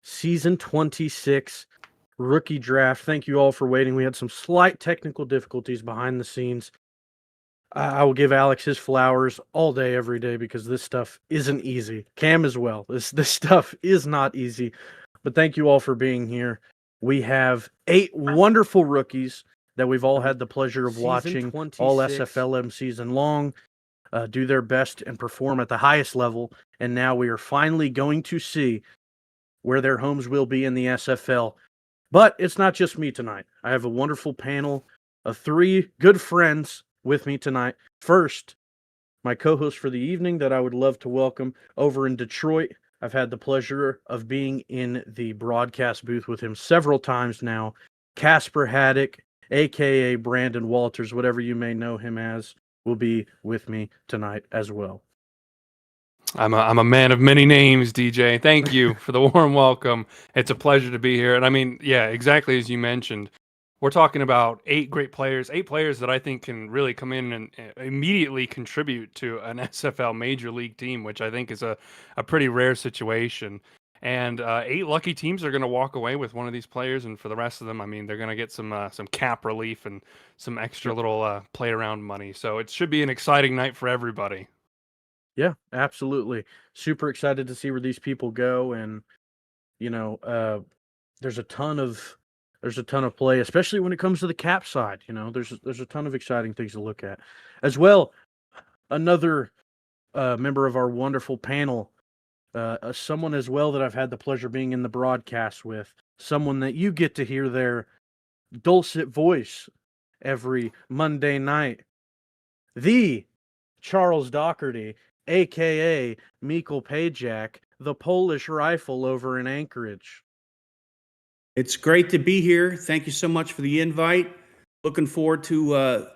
Season 26 rookie draft. Thank you all for waiting. We had some slight technical difficulties behind the scenes. I will give Alex his flowers all day, every day, because this stuff isn't easy. Cam as well. This stuff is not easy. But thank you all for being here. We have 8 wonderful rookies that we've all had the pleasure of watching all SFLm season long, do their best and perform at the highest level. And now we are finally going to see where their homes will be in the SFL. But it's not just me tonight. I have a wonderful panel of 3 good friends with me tonight. First, my co-host for the evening that I would love to welcome over in Detroit. I've had the pleasure of being in the broadcast booth with him several times now. Casper Haddock, a.k.a. Brandon Walters, whatever you may know him as, will be with me tonight as well. I'm a man of many names, DJ. Thank you for the warm welcome. It's a pleasure to be here. And I mean, yeah, exactly as you mentioned. We're talking about 8 great players, 8 players that I think can really come in and immediately contribute to an SFL major league team, which I think is a pretty rare situation. And 8 lucky teams are going to walk away with one of these players, and for the rest of them, I mean, they're going to get some cap relief and some extra little play around money. So it should be an exciting night for everybody. Yeah, absolutely. Super excited to see where these people go, and there's a ton of play, especially when it comes to the cap side. There's a ton of exciting things to look at as well. Another member of our wonderful panel, someone as well that I've had the pleasure being in the broadcast with, someone that you get to hear their dulcet voice every Monday night, the Charles Doherty, a.k.a. Mikkel Pajak, the Polish Rifle over in Anchorage. It's great to be here. Thank you so much for the invite. Looking forward to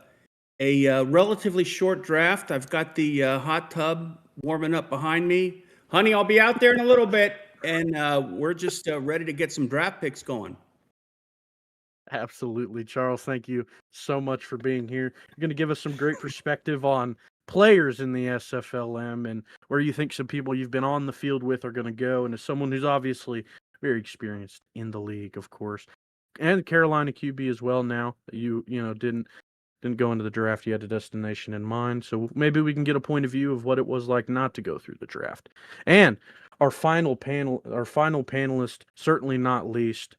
a relatively short draft. I've got the hot tub warming up behind me. Honey, I'll be out there in a little bit, and we're just ready to get some draft picks going. Absolutely. Charles, thank you so much for being here. You're going to give us some great perspective on players in the SFLm and where you think some people you've been on the field with are going to go. And as someone who's obviously very experienced in the league, of course, and Carolina QB as well. Now you didn't go into the draft, you had a destination in mind, so maybe we can get a point of view of what it was like not to go through the draft. And our final panelist, certainly not least,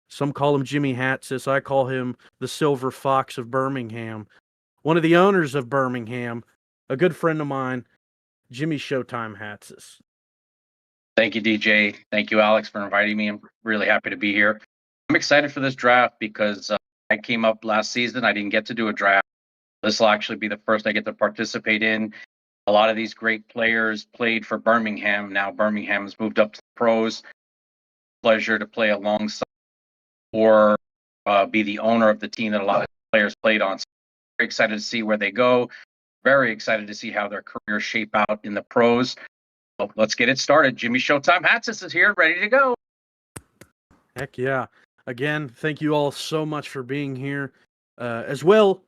some call him Jimmy Hatsis, I call him the Silver Fox of Birmingham, one of the owners of Birmingham, a good friend of mine, Jimmy Showtime Hatsis. Thank you, DJ. Thank you, Alex, for inviting me. I'm really happy to be here. I'm excited for this draft because I came up last season. I didn't get to do a draft. This will actually be the first I get to participate in. A lot of these great players played for Birmingham. Now Birmingham has moved up to the pros. Pleasure to play alongside or be the owner of the team that a lot of players played on. So very excited to see where they go. Very excited to see how their careers shape out in the pros. So let's get it started. Jimmy Showtime Hatsis is here, ready to go. Heck yeah. Again, thank you all so much for being here, as well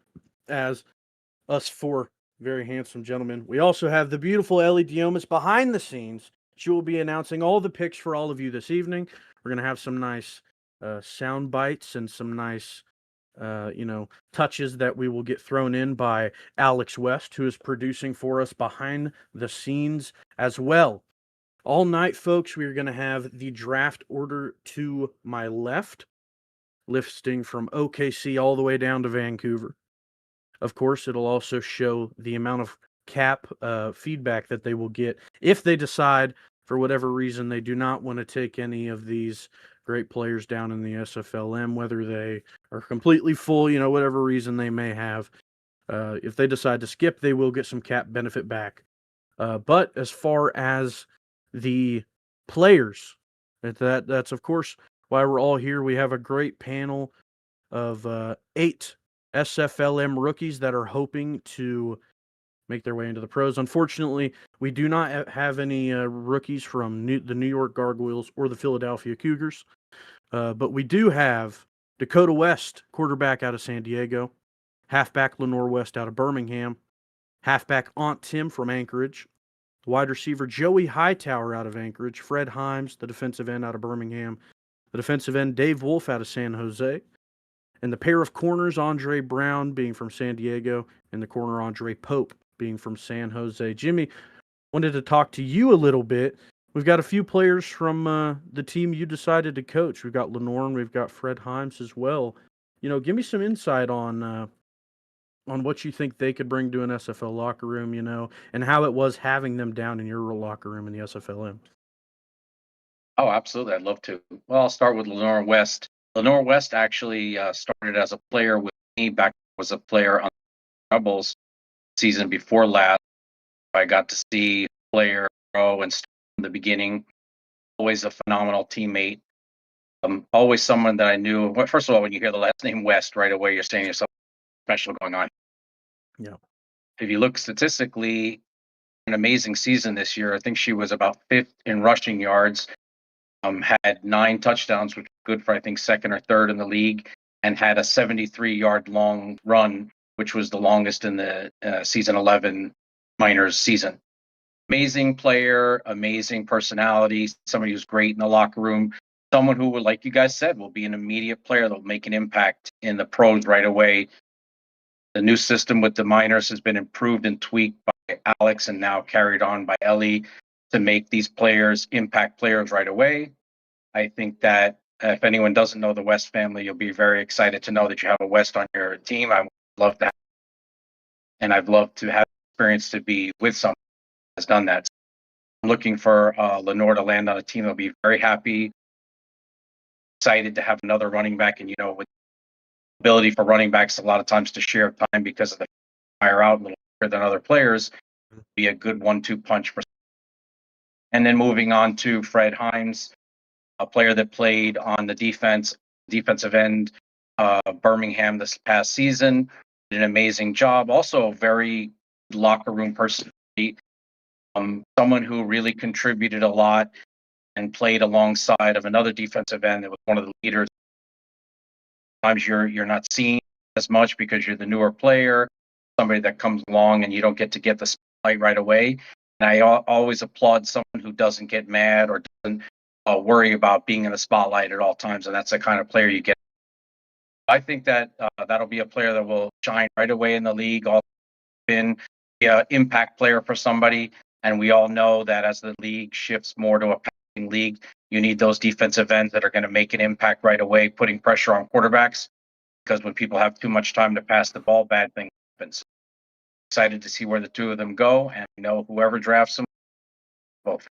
as us 4 very handsome gentlemen. We also have the beautiful Ellie Diomas behind the scenes. She will be announcing all the picks for all of you this evening. We're going to have some nice sound bites and some nice touches that we will get thrown in by Alex West, who is producing for us behind the scenes as well. All night, folks, we are going to have the draft order to my left, listing from OKC all the way down to Vancouver. Of course, it'll also show the amount of cap feedback that they will get if they decide, for whatever reason, they do not want to take any of these great players down in the SFLm, whether they are completely full, whatever reason they may have. If they decide to skip, they will get some cap benefit back. But as far as the players, that's of course why we're all here. We have a great panel of 8 SFLm rookies that are hoping to make their way into the pros. Unfortunately, we do not have any rookies from the New York Gargoyles or the Philadelphia Cougars, but we do have Dakota West, quarterback out of San Diego, halfback Lenore West out of Birmingham, halfback Aunt Tim from Anchorage, the wide receiver Joey Hightower out of Anchorage, Fred Himes, the defensive end out of Birmingham, the defensive end Dave Wolf out of San Jose, and the pair of corners Andre Brown being from San Diego, and the corner Andre Pope being from San Jose. Jimmy, wanted to talk to you a little bit. We've got a few players from the team you decided to coach. We've got Lenore and we've got Fred Himes as well. Give me some insight on what you think they could bring to an SFL locker room, and how it was having them down in your locker room in the SFLm. Oh, absolutely. I'd love to. Well, I'll start with Lenore West. Lenore West actually started as a player with me back was a player on the Rebels season before last. I got to see a player grow and start from the beginning. Always a phenomenal teammate. Always someone that I knew. Well, first of all, when you hear the last name West, right away you're saying there's something special going on. Yeah. If you look statistically, an amazing season this year. I think she was about fifth in rushing yards. Had 9 touchdowns, which was good for I think second or third in the league, and had a 73-yard long run, which was the longest in the season 11 minors season. Amazing player, amazing personality, somebody who's great in the locker room, someone who, like you guys said, will be an immediate player that will make an impact in the pros right away. The new system with the minors has been improved and tweaked by Alex and now carried on by Ellie to make these players impact players right away. I think that if anyone doesn't know the West family, you'll be very excited to know that you have a West on your team. I would love that. And I'd love to have the experience to be with someone who has done that. So I'm looking for Lenore to land on a team that'll be very happy, excited to have another running back. And, with ability for running backs a lot of times to share time because of the fire out a little quicker than other players, be a good 1-2 punch for. And then moving on to Fred Himes, a player that played on the defensive end, Birmingham this past season, did an amazing job. Also, a very locker room personality, someone who really contributed a lot and played alongside of another defensive end that was one of the leaders. Sometimes you're not seen as much because you're the newer player, somebody that comes along and you don't get the spotlight right away. And I always applaud someone who doesn't get mad or doesn't worry about being in the spotlight at all times, and that's the kind of player you get. I think that that'll be a player that will shine right away in the league. Also been an impact player for somebody, and we all know that as the league shifts more to a passing league, you need those defensive ends that are going to make an impact right away, putting pressure on quarterbacks, because when people have too much time to pass the ball, bad things happen. So excited to see where the two of them go, and whoever drafts them, both.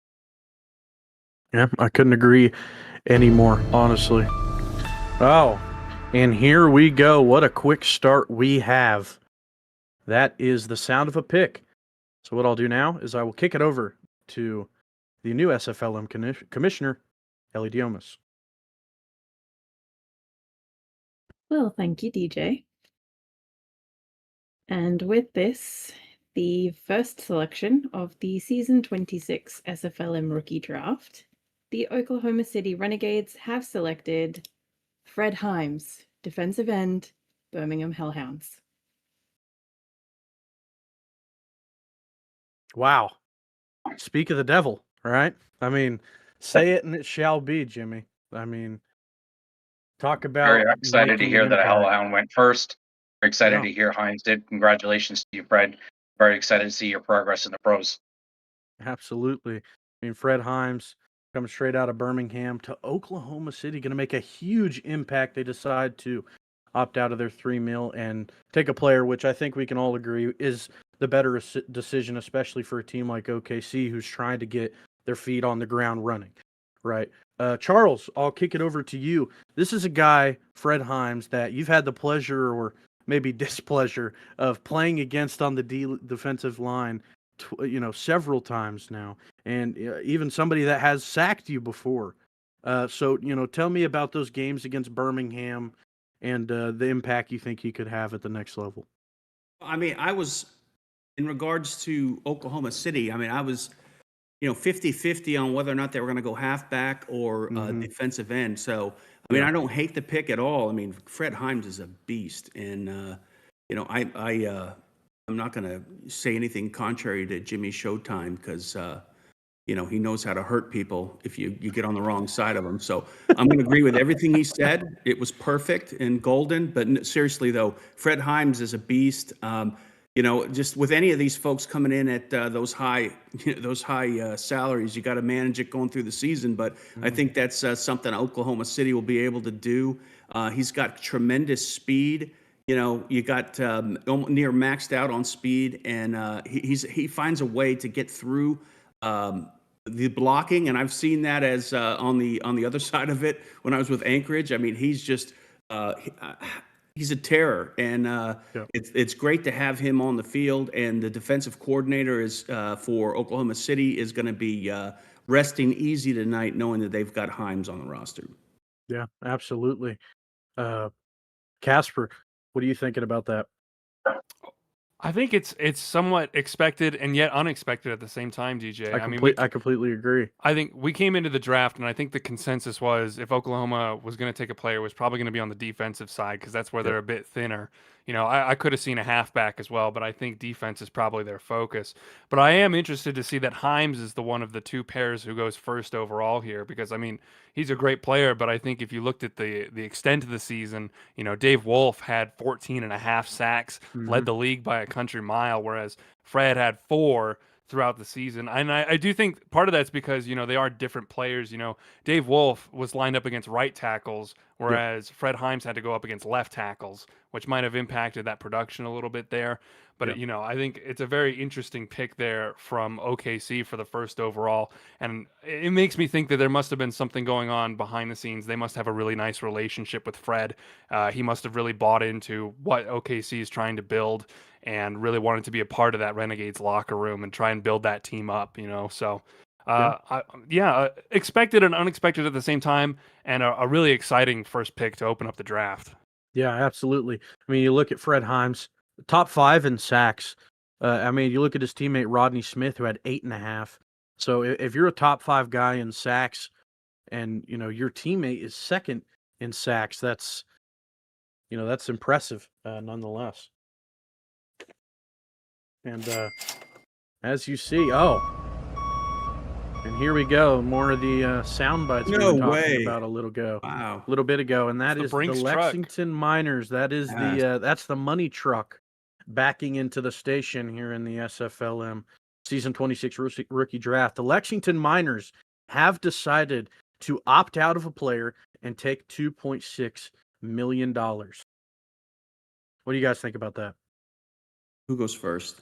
Yeah, I couldn't agree anymore, honestly. Oh, and here we go. What a quick start we have. That is the sound of a pick. So what I'll do now is I will kick it over to the new SFLm commissioner, Ellie Diomas. Well, thank you, DJ. And with this, the first selection of the Season 26 SFLm Rookie Draft, the Oklahoma City Renegades have selected Fred Himes, defensive end, Birmingham Hellhounds. Wow. Speak of the devil, right? I mean, say it and it shall be, Jimmy. I mean, talk about Very excited to making hear an that a impact. Hellhound went first. Very excited Yeah. to hear Hines did. Congratulations to you, Fred. Very excited to see your progress in the pros. Absolutely. I mean, Fred Himes coming straight out of Birmingham to Oklahoma City, going to make a huge impact. They decide to opt out of their $3 million and take a player, which I think we can all agree is the better decision, especially for a team like OKC who's trying to get their feet on the ground running, right? Charles, I'll kick it over to you. This is a guy, Fred Himes, that you've had the pleasure or maybe displeasure of playing against on the defensive line several times now, and even somebody that has sacked you before. So tell me about those games against Birmingham and the impact you think he could have at the next level. I mean, I was, in regards to Oklahoma City, I was, 50-50 on whether or not they were going to go halfback or defensive end. So, I don't hate the pick at all. Fred Himes is a beast. And, I'm not going to say anything contrary to Jimmy Showtime because he knows how to hurt people if you get on the wrong side of him. So I'm going to agree with everything he said. It was perfect and golden. But seriously, though, Fred Himes is a beast. Just with any of these folks coming in at those high salaries, you got to manage it going through the season. But I think that's something Oklahoma City will be able to do. He's got tremendous speed. You got near maxed out on speed, and he finds a way to get through the blocking, and I've seen that as on the other side of it when I was with Anchorage. I mean, he's just he's a terror, and it's great to have him on the field. And the defensive coordinator is for Oklahoma City is going to be resting easy tonight, knowing that they've got Himes on the roster. Yeah, absolutely. Casper, what are you thinking about that? I think it's somewhat expected and yet unexpected at the same time, DJ. I completely agree. I think we came into the draft, and I think the consensus was if Oklahoma was going to take a player, it was probably going to be on the defensive side because that's where they're a bit thinner. I could have seen a halfback as well, but I think defense is probably their focus. But I am interested to see that Himes is the one of the two pairs who goes first overall here because, he's a great player, but I think if you looked at the extent of the season, Dave Wolf had 14 and a half sacks, led the league by a country mile, whereas Fred had 4 throughout the season. And I do think part of that's because, they are different players. Dave Wolf was lined up against right tackles, whereas Fred Himes had to go up against left tackles, which might have impacted that production a little bit there. But, I think it's a very interesting pick there from OKC for the first overall. And it makes me think that there must have been something going on behind the scenes. They must have a really nice relationship with Fred. He must have really bought into what OKC is trying to build and really wanted to be a part of that Renegades locker room and try and build that team up, So, expected and unexpected at the same time, and a really exciting first pick to open up the draft. Yeah, absolutely. You look at Fred Himes, top 5 in sacks. You look at his teammate Rodney Smith, who had 8.5. So if you're a top 5 guy in sacks, and your teammate is second in sacks, that's impressive nonetheless. And as you see, and here we go, more of the sound bites we were talking about a little bit ago, and that is the Lexington Miners. That is that's the money truck backing into the station here in the SFLm season 26 rookie draft. The Lexington Miners have decided to opt out of a player and take $2.6 million. What do you guys think about that? Who goes first?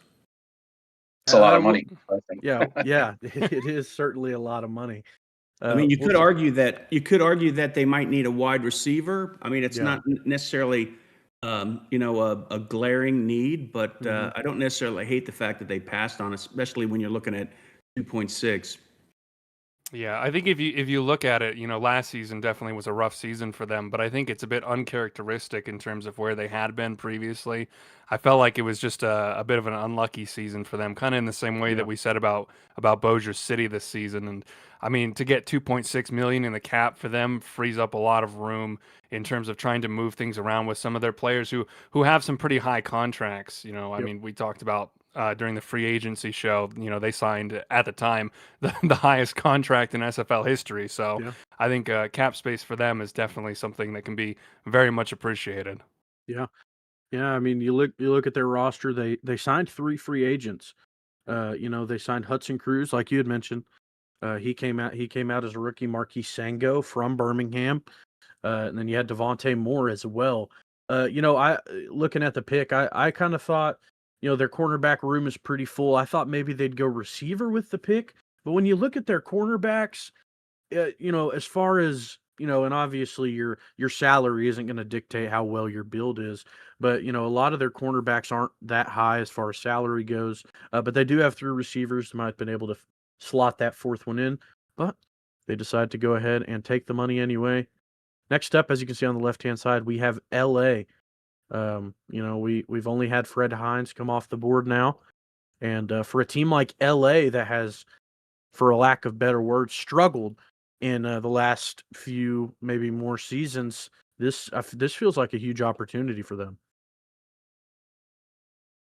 It's a lot of money, I think. Yeah, it is certainly a lot of money. You could argue that they might need a wide receiver. It's not necessarily, a glaring need, but I don't necessarily hate the fact that they passed on, especially when you're looking at 2.6. Yeah, I think if you look at it, last season definitely was a rough season for them, but I think it's a bit uncharacteristic in terms of where they had been previously. I felt like it was just a bit of an unlucky season for them, kind of in the same way that we said about Bossier City this season. And to get 2.6 million in the cap for them frees up a lot of room in terms of trying to move things around with some of their players who have some pretty high contracts. We talked about during the free agency show, they signed at the time the highest contract in SFL history. So I think cap space for them is definitely something that can be very much appreciated. Yeah. You look at their roster. They signed 3 free agents. They signed Hudson Cruz, like you had mentioned. He came out as a rookie. Marquis Sango from Birmingham, and then you had Devontae Moore as well. I looking at the pick, I kind of thought, their cornerback room is pretty full. I thought maybe they'd go receiver with the pick, but when you look at their cornerbacks, as far as and obviously your salary isn't going to dictate how well your build is, but a lot of their cornerbacks aren't that high as far as salary goes. But they do have 3 receivers who might have been able to slot that 4th one in, but they decided to go ahead and take the money anyway. Next up, as you can see on the left-hand side, we have LA. We've only had Fred Hines come off the board now, and for a team like LA that has, for a lack of better words, struggled in the last few, maybe more seasons, this feels like a huge opportunity for them.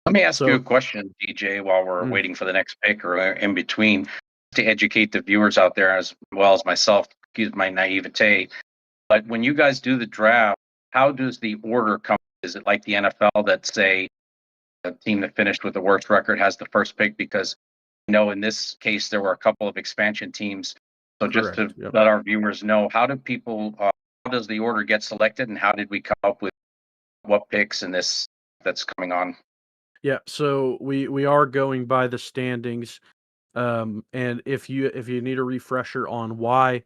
Let me ask you a So, question, DJ, while we're mm, waiting for the next pick or in between, to educate the viewers out there as well as myself. Excuse my naivete. But when you guys do the draft, how does the order come? Is it like the NFL that say a team that finished with the worst record has the first pick? Because in this case there were a couple of expansion teams. So just correct. to Yep. let our viewers know, how does the order get selected, and how did we come up with what picks in this that's coming on? Yeah. So we are going by the standings. And if you need a refresher on why,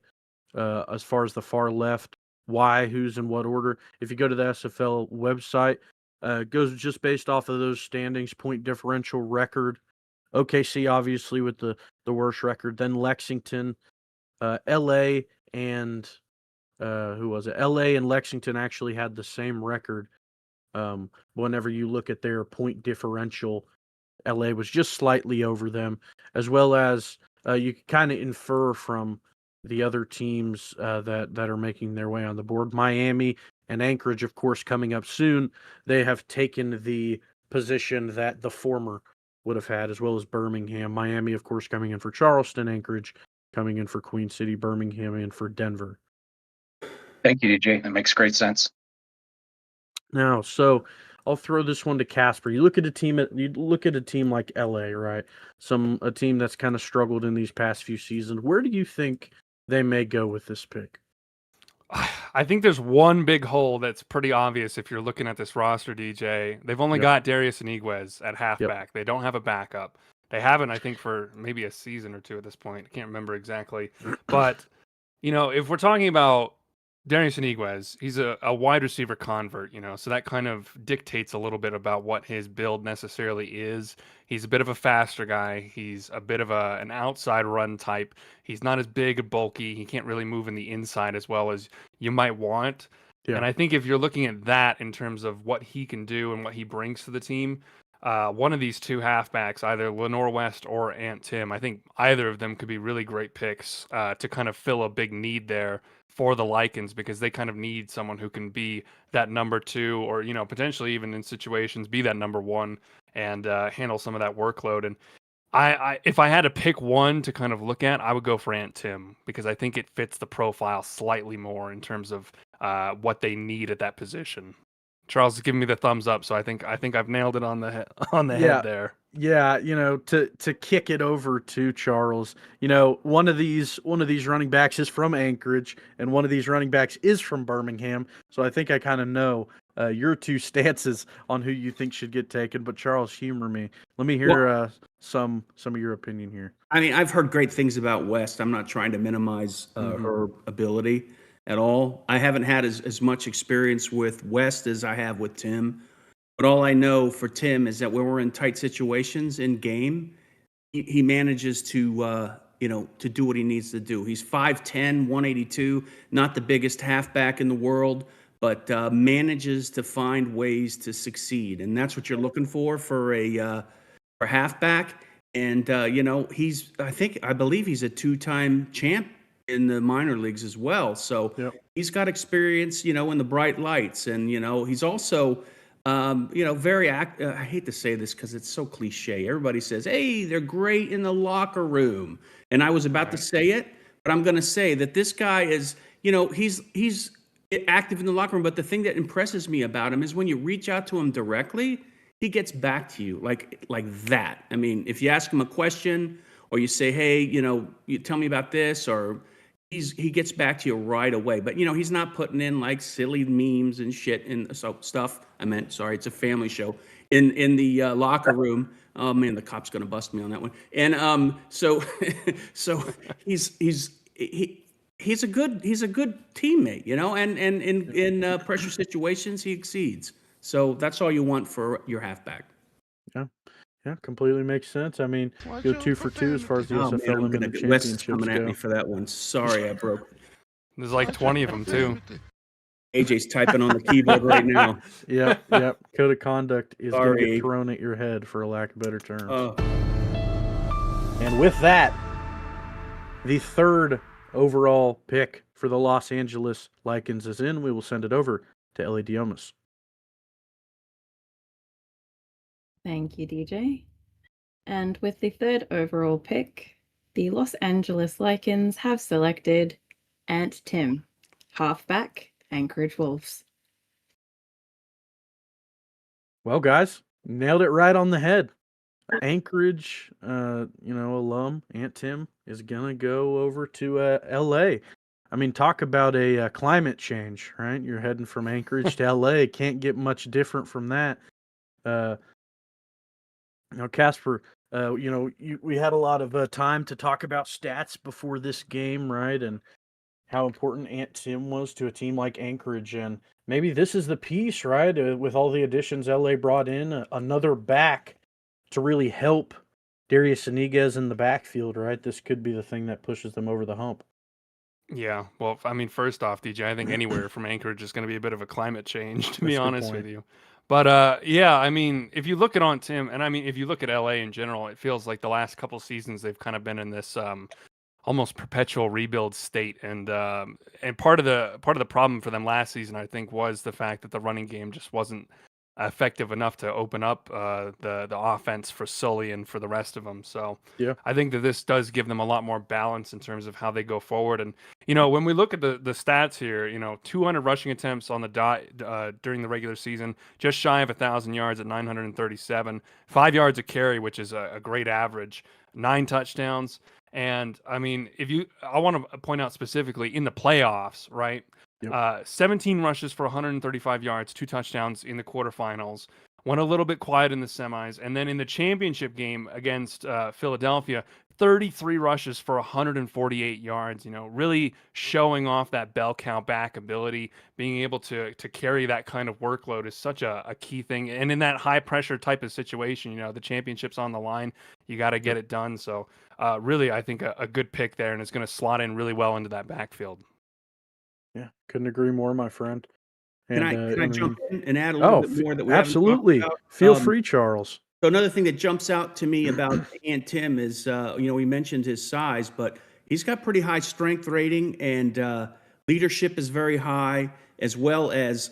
as far as the far left, why, who's in what order, if you go to the SFL website, it goes just based off of those standings, point differential record. OKC obviously with the worst record, then Lexington, LA, and who was it? LA and Lexington actually had the same record. Whenever you look at their point differential, LA was just slightly over them, as well as you can kind of infer from the other teams that are making their way on the board. Miami and Anchorage, of course, coming up soon. They have taken the position that the former would have had, as well as Birmingham. Miami, of course, coming in for Charleston. Anchorage coming in for Queen City. Birmingham in for Denver. Thank you, DJ. That makes great sense. Now, so I'll throw this one to Casper. You look at a team like LA, right? A team that's kind of struggled in these past few seasons. Where do you think they may go with this pick? I think there's one big hole that's pretty obvious if you're looking at this roster, DJ. They've only Yep. got Darius Iniguez at halfback. They don't have a backup. They haven't, I think, for maybe a season or two at this point. I can't remember exactly. But, if we're talking about Darius Iniguez, he's a wide receiver convert, so that kind of dictates a little bit about what his build necessarily is. He's a bit of a faster guy. He's a bit of an outside run type. He's not as big and bulky. He can't really move in the inside as well as you might want. Yeah. And I think if you're looking at that in terms of what he can do and what he brings to the team, one of these two halfbacks, either Lenore West or Ant Tim, I think either of them could be really great picks to kind of fill a big need there for the Lycans, because they kind of need someone who can be that number two, or potentially even in situations be that number one and handle some of that workload. And if I had to pick one to kind of look at, I would go for Ant Tim, because I think it fits the profile slightly more in terms of what they need at that position. Charles is giving me the thumbs up, so I think I've nailed it on the head there. Yeah, to kick it over to Charles, one of these running backs is from Anchorage, and one of these running backs is from Birmingham. So I think I kind of know your two stances on who you think should get taken. But Charles, humor me. Let me hear some of your opinion here. I mean, I've heard great things about West. I'm not trying to minimize her ability at all. I haven't had as much experience with West as I have with Tim. But all I know for Tim is that when we're in tight situations in game, he manages to do what he needs to do. He's 5'10", 182, not the biggest halfback in the world, but manages to find ways to succeed. And that's what you're looking for a halfback. And I believe he's a two-time champ in the minor leagues as well. So he's got experience, in the bright lights. And, he's also very I hate to say this because it's so cliche. Everybody says, hey, they're great in the locker room. And I was about to say it, but I'm going to say that this guy is, he's active in the locker room. But the thing that impresses me about him is when you reach out to him directly, he gets back to you like that. I mean, if you ask him a question or you say, hey, you tell me about this, or he gets back to you right away. But, he's not putting in like silly memes and shit and stuff. Sorry, it's a family show in the locker room. Oh man, the cop's going to bust me on that one. And so he's a good teammate, and in pressure situations, he exceeds. So that's all you want for your halfback. Yeah, completely makes sense. I mean, go 2 for 2 as far as the SFLm and the Wes is championships coming at me go. for that one. Sorry, I broke. There's like 20 of them too. AJ's typing on the keyboard right now. Yep. Code of conduct is going to Sorry. get thrown at your head, for a lack of better terms. And with that, the third overall pick for the Los Angeles Lycans is in. We will send it over to Ellie Diomas. Thank you, DJ. And with the third overall pick, the Los Angeles Lycans have selected Ant Tim, halfback, Anchorage Wolves. Well, guys, nailed it right on the head. Anchorage, alum Ant Tim is gonna go over to L.A. I mean, talk about a climate change, right? You're heading from Anchorage to L.A. Can't get much different from that. Casper, we had a lot of time to talk about stats before this game, right? And how important Ant Tim was to a team like Anchorage. And maybe this is the piece, right? With all the additions LA brought in, another back to really help Darius Iniguez in the backfield, right? This could be the thing that pushes them over the hump. Yeah, well, I mean, first off, DJ, I think anywhere from Anchorage is going to be a bit of a climate change, to be That's a good honest with point. you. But yeah, I mean, if you look at on Tim, and I mean, if you look at LA in general, it feels like the last couple seasons they've kind of been in this almost perpetual rebuild state, and part of the problem for them last season, I think, was the fact that the running game just wasn't effective enough to open up the offense for Sully and for the rest of them. So Yeah. I think that this does give them a lot more balance in terms of how they go forward. And when we look at the stats here, 200 rushing attempts on the dot during the regular season, just shy of 1,000 yards at 937, 5 yards a carry, which is a great average, 9 touchdowns. And I mean, I want to point out specifically in the playoffs, right? Yep. 17 rushes for 135 yards, 2 touchdowns in the quarterfinals. Went a little bit quiet in the semis, and then in the championship game against Philadelphia, 33 rushes for 148 yards. Really showing off that bell cow back ability, being able to carry that kind of workload is such a key thing. And in that high pressure type of situation, the championship's on the line, you got to get it done. So really, I think a good pick there, and it's going to slot in really well into that backfield. Yeah, couldn't agree more, my friend. Can And I jump in and add a little oh, bit more that we haven't talked absolutely. about? Feel free, Charles. So another thing that jumps out to me about Ant Tim is, we mentioned his size, but he's got pretty high strength rating, and leadership is very high, as well as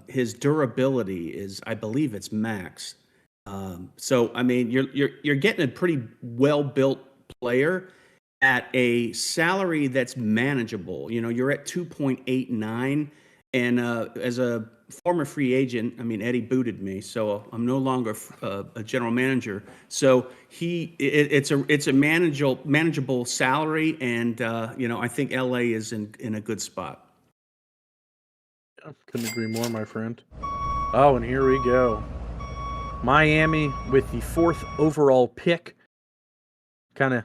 his durability is, I believe, it's max. So I mean, you're getting a pretty well built player at a salary that's manageable. You're at 2.89, and as a former free agent, I mean, Eddie booted me, so I'm no longer a general manager. So it's a manageable salary, and I think LA is in a good spot. Yeah, couldn't agree more, my friend. Oh, and here we go. Miami with the 4th overall pick. Kind of,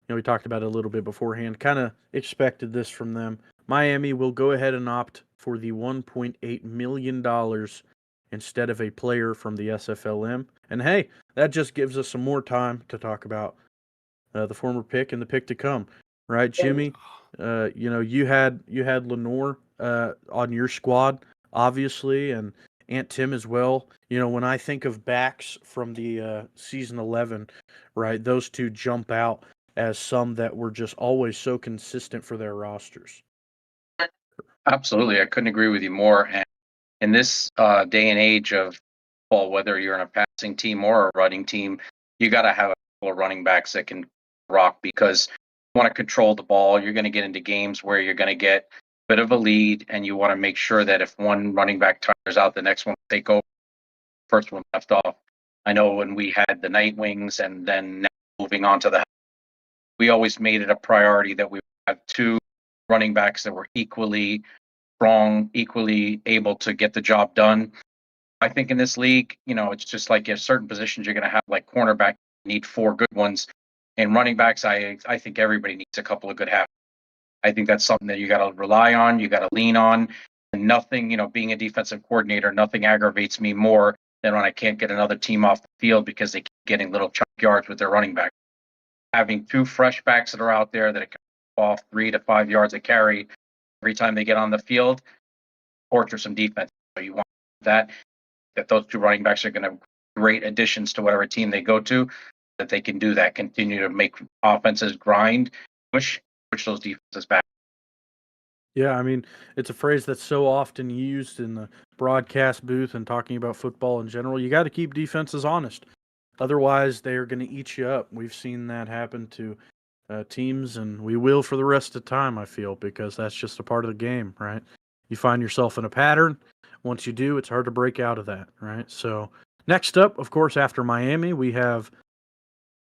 we talked about it a little bit beforehand. Kind of expected this from them. Miami will go ahead and opt for the $1.8 million instead of a player from the SFLm. And hey, that just gives us some more time to talk about the former pick and the pick to come. Right, Jimmy? You had Lenore on your squad, obviously, and Ant Tim as well. When I think of backs from the season 11, right, those two jump out as some that were just always so consistent for their rosters. Absolutely, I couldn't agree with you more. And in this day and age of football, whether you're in a passing team or a running team, you got to have a couple of running backs that can rock, because you want to control the ball. You're going to get into games where you're going to get a bit of a lead, and you want to make sure that if one running back tires out, the next one will take over. First one left off. I know when we had the Night Wings, and then now moving on to we always made it a priority that we have 2 running backs that were equally strong, equally able to get the job done. I think in this league, it's just like in certain positions you're going to have, like cornerback, you need 4 good ones. In running backs, I think everybody needs a couple of good half. I think that's something that you got to rely on, you got to lean on. And nothing, being a defensive coordinator, nothing aggravates me more than when I can't get another team off the field because they keep getting little chunk yards with their running back. Having 2 fresh backs that are out there that can off 3 to 5 yards a carry every time they get on the field, torture some defense. So you want that those 2 running backs are going to great additions to whatever team they go to, that they can do that, continue to make offenses grind, push those defenses back. Yeah, I mean, it's a phrase that's so often used in the broadcast booth and talking about football in general. You got to keep defenses honest. Otherwise, they're going to eat you up. We've seen that happen to teams, and we will for the rest of the time, I feel, because that's just a part of the game, right? You find yourself in a pattern. Once you do, it's hard to break out of that, right? So, next up, of course, after Miami, we have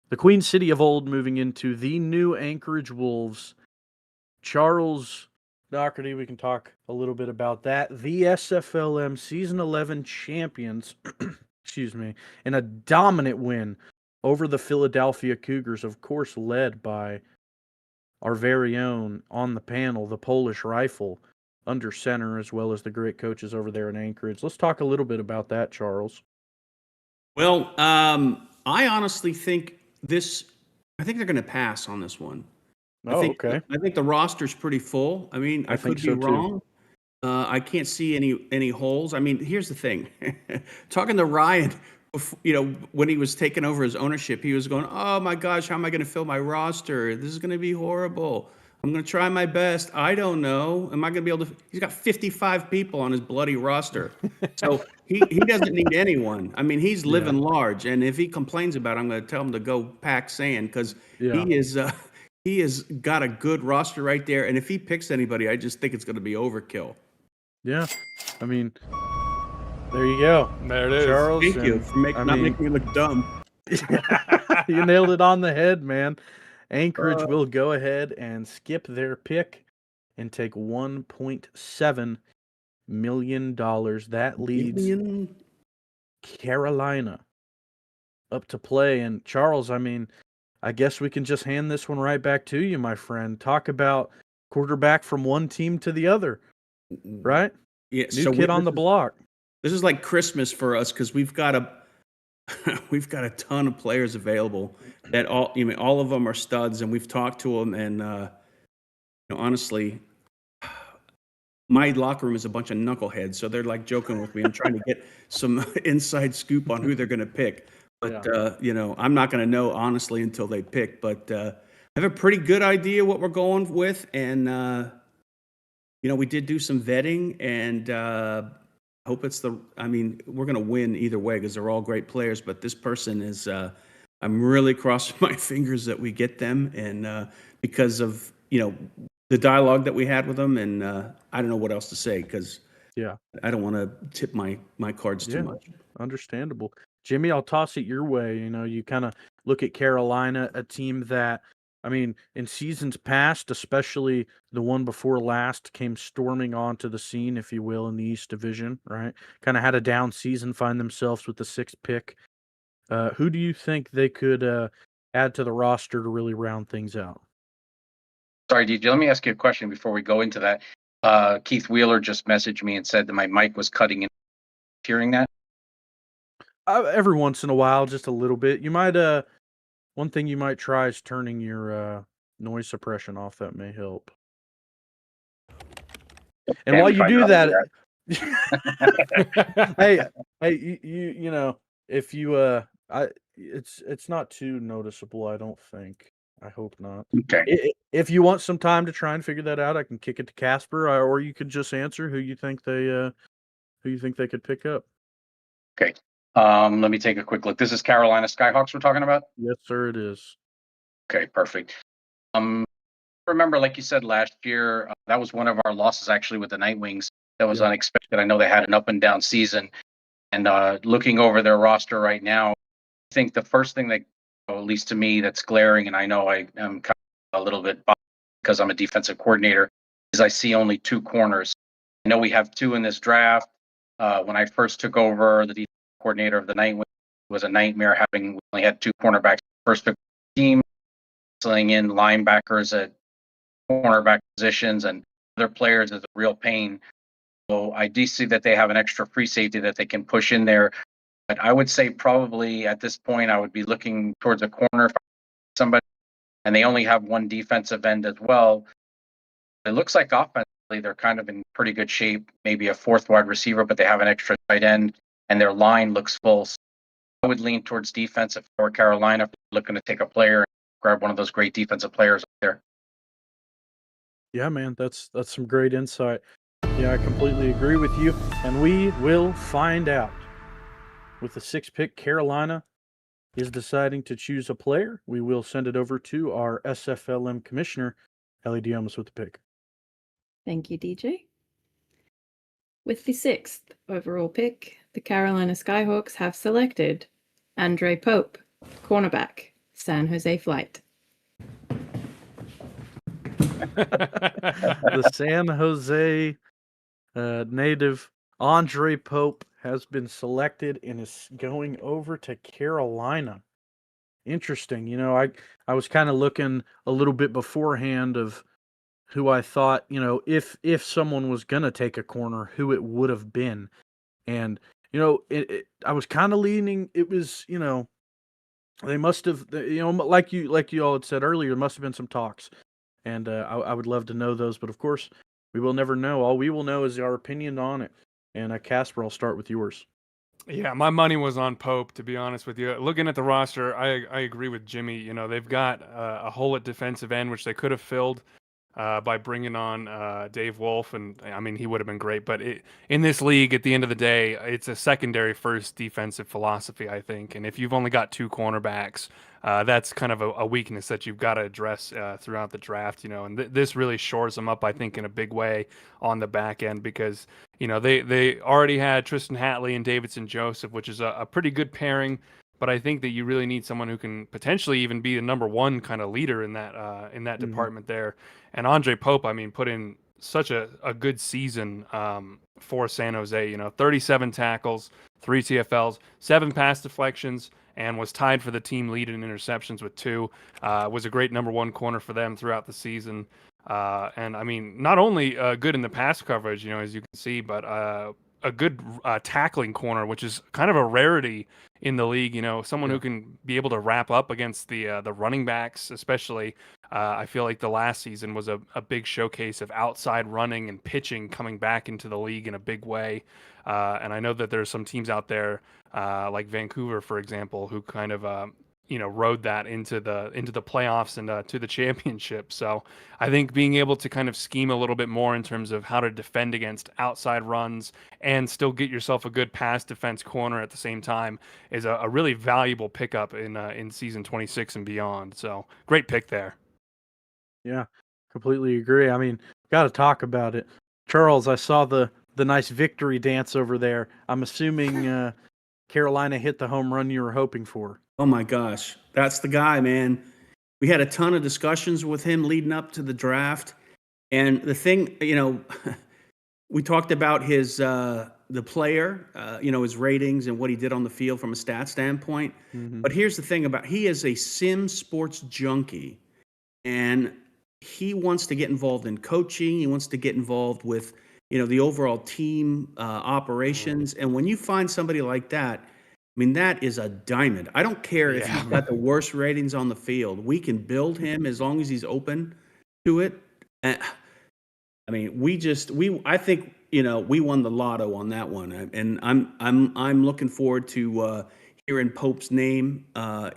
the Queen City of old moving into the new Anchorage Wolves. Charles Doherty, we can talk a little bit about that. The SFLm Season 11 champions, excuse me, in a dominant win over the Philadelphia Cougars, of course, led by our very own on the panel, the Polish Rifle, under center, as well as the great coaches over there in Anchorage. Let's talk a little bit about that, Charles. Well, I honestly think I think they're going to pass on this one. Oh, okay. I think the roster's pretty full. I mean, I think could be so, too. wrong. I can't see any holes. I mean, here's the thing. Talking to Ryan, when he was taking over his ownership, he was going, "Oh my gosh, how am I going to fill my roster? This is going to be horrible. I'm going to try my best. I don't know. Am I going to be able to?" He's got 55 people on his bloody roster, so he doesn't need anyone. I mean, he's living large, and if he complains about it, I'm going to tell him to go pack sand because he is. He has got a good roster right there, and if he picks anybody, I just think it's going to be overkill. Yeah, I mean, there you go. There it is. Charles. Thank you for not making me look dumb. You nailed it on the head, man. Anchorage will go ahead and skip their pick and take $1.7 million. That leads Carolina up to play. And Charles, I mean, I guess we can just hand this one right back to you, my friend. Talk about quarterback from one team to the other, right? Yeah, New kid on the block. This is like Christmas for us because we've got we've got a ton of players available that all of them are studs, and we've talked to them. And honestly, my locker room is a bunch of knuckleheads, so they're like joking with me and trying to get some inside scoop on who they're going to pick. But I'm not going to know honestly until they pick. But I have a pretty good idea what we're going with, and we did do some vetting, and hope it's I mean, we're going to win either way because they're all great players. But this person is, I'm really crossing my fingers that we get them, and because of the dialogue that we had with them, and I don't know what else to say because I don't want to tip my cards too much. Understandable. Jimmy, I'll toss it your way. You kind of look at Carolina, a team that, I mean, in seasons past, especially the one before last, came storming onto the scene, if you will, in the East Division, right? Kind of had a down season, find themselves with the 6th pick. Who do you think they could add to the roster to really round things out? Sorry, DJ, let me ask you a question before we go into that. Keith Wheeler just messaged me and said that my mic was cutting in. Hearing that? Every once in a while, just a little bit. You might, one thing you might try is turning your noise suppression off. That may help. And while you do that, hey, if you, it's not too noticeable, I don't think. I hope not. Okay. If you want some time to try and figure that out, I can kick it to Casper, or you could just answer who you think they could pick up. Okay. Let me take a quick look. This is Carolina Skyhawks we're talking about? Yes, sir, it is. Okay, perfect. Remember, like you said last year, that was one of our losses actually with the Nightwings. That was unexpected. I know they had an up and down season. And looking over their roster right now, I think the first thing that, at least to me, that's glaring, and I know I am kind of a little bit biased because I'm a defensive coordinator, is I see only 2 corners. I know we have 2 in this draft. When I first took over the defensive coordinator of the Nightwings, it was a nightmare we only had 2 cornerbacks first pick team, filling in linebackers at cornerback positions and other players is a real pain. So I do see that they have an extra free safety that they can push in there. But I would say probably at this point I would be looking towards a corner if somebody, and they only have 1 defensive end as well. It looks like offensively they're kind of in pretty good shape, maybe a 4th wide receiver, but they have an extra tight end and their line looks full. So I would lean towards defensive for Carolina if they're looking to take a player and grab one of those great defensive players up there. Yeah, man, that's some great insight. Yeah, I completely agree with you, and we will find out. With the 6th pick, Carolina is deciding to choose a player. We will send it over to our SFLm commissioner, Ellie Diomas, with the pick. Thank you, DJ. With the 6th overall pick, the Carolina Skyhawks have selected Andre Pope, cornerback, San Jose Flight. The San Jose native Andre Pope has been selected and is going over to Carolina. Interesting. You know, I was kind of looking a little bit beforehand of who I thought, you know, if someone was gonna take a corner, who it would have been. And you know, I was kind of leaning. It was, you know, they must have, you know, like you all had said earlier, there must have been some talks, and I would love to know those. But of course, we will never know. All we will know is our opinion on it. And Casper, I'll start with yours. Yeah, my money was on Pope, to be honest with you. Looking at the roster, I agree with Jimmy. You know, they've got a hole at defensive end, which they could have filled by bringing on Dave Wolf. And I mean, he would have been great. But in this league, at the end of the day, it's a secondary first defensive philosophy, I think. And if you've only got 2 cornerbacks, that's kind of a weakness that you've got to address throughout the draft, you know. And this really shores them up, I think, in a big way on the back end because, you know, they already had Tristan Hatley and Davidson Joseph, which is a pretty good pairing. But I think that you really need someone who can potentially even be the number 1 kind of leader in that department there. And Andre Pope, I mean, put in such a good season for San Jose. You know, 37 tackles, 3 TFLs, 7 pass deflections, and was tied for the team lead in interceptions with 2. Was a great number 1 corner for them throughout the season. And I mean, not only good in the pass coverage, you know, as you can see, but a good tackling corner, which is kind of a rarity in the league. You know, someone who can be able to wrap up against the running backs, especially. I feel like the last season was a big showcase of outside running and pitching coming back into the league in a big way. And I know that there's some teams out there like Vancouver, for example, who kind of you know, rode that into the playoffs and to the championship. So I think being able to kind of scheme a little bit more in terms of how to defend against outside runs and still get yourself a good pass defense corner at the same time is a really valuable pickup in season 26 and beyond. So great pick there. Yeah, completely agree. I mean, got to talk about it. Charles, I saw the nice victory dance over there. I'm assuming Carolina hit the home run you were hoping for. Oh my gosh, that's the guy, man. We had a ton of discussions with him leading up to the draft. And the thing, you know, we talked about his the player, you know, his ratings and what he did on the field from a stat standpoint. But here's the thing about he is a sim sports junkie, and he wants to get involved in coaching. He wants to get involved with, you know, the overall team operations. And when you find somebody like that, I mean, that is a diamond. I don't care if he's got the worst ratings on the field. We can build him as long as he's open to it. I mean, I think, you know, we won the lotto on that one, and I'm looking forward to hearing Pope's name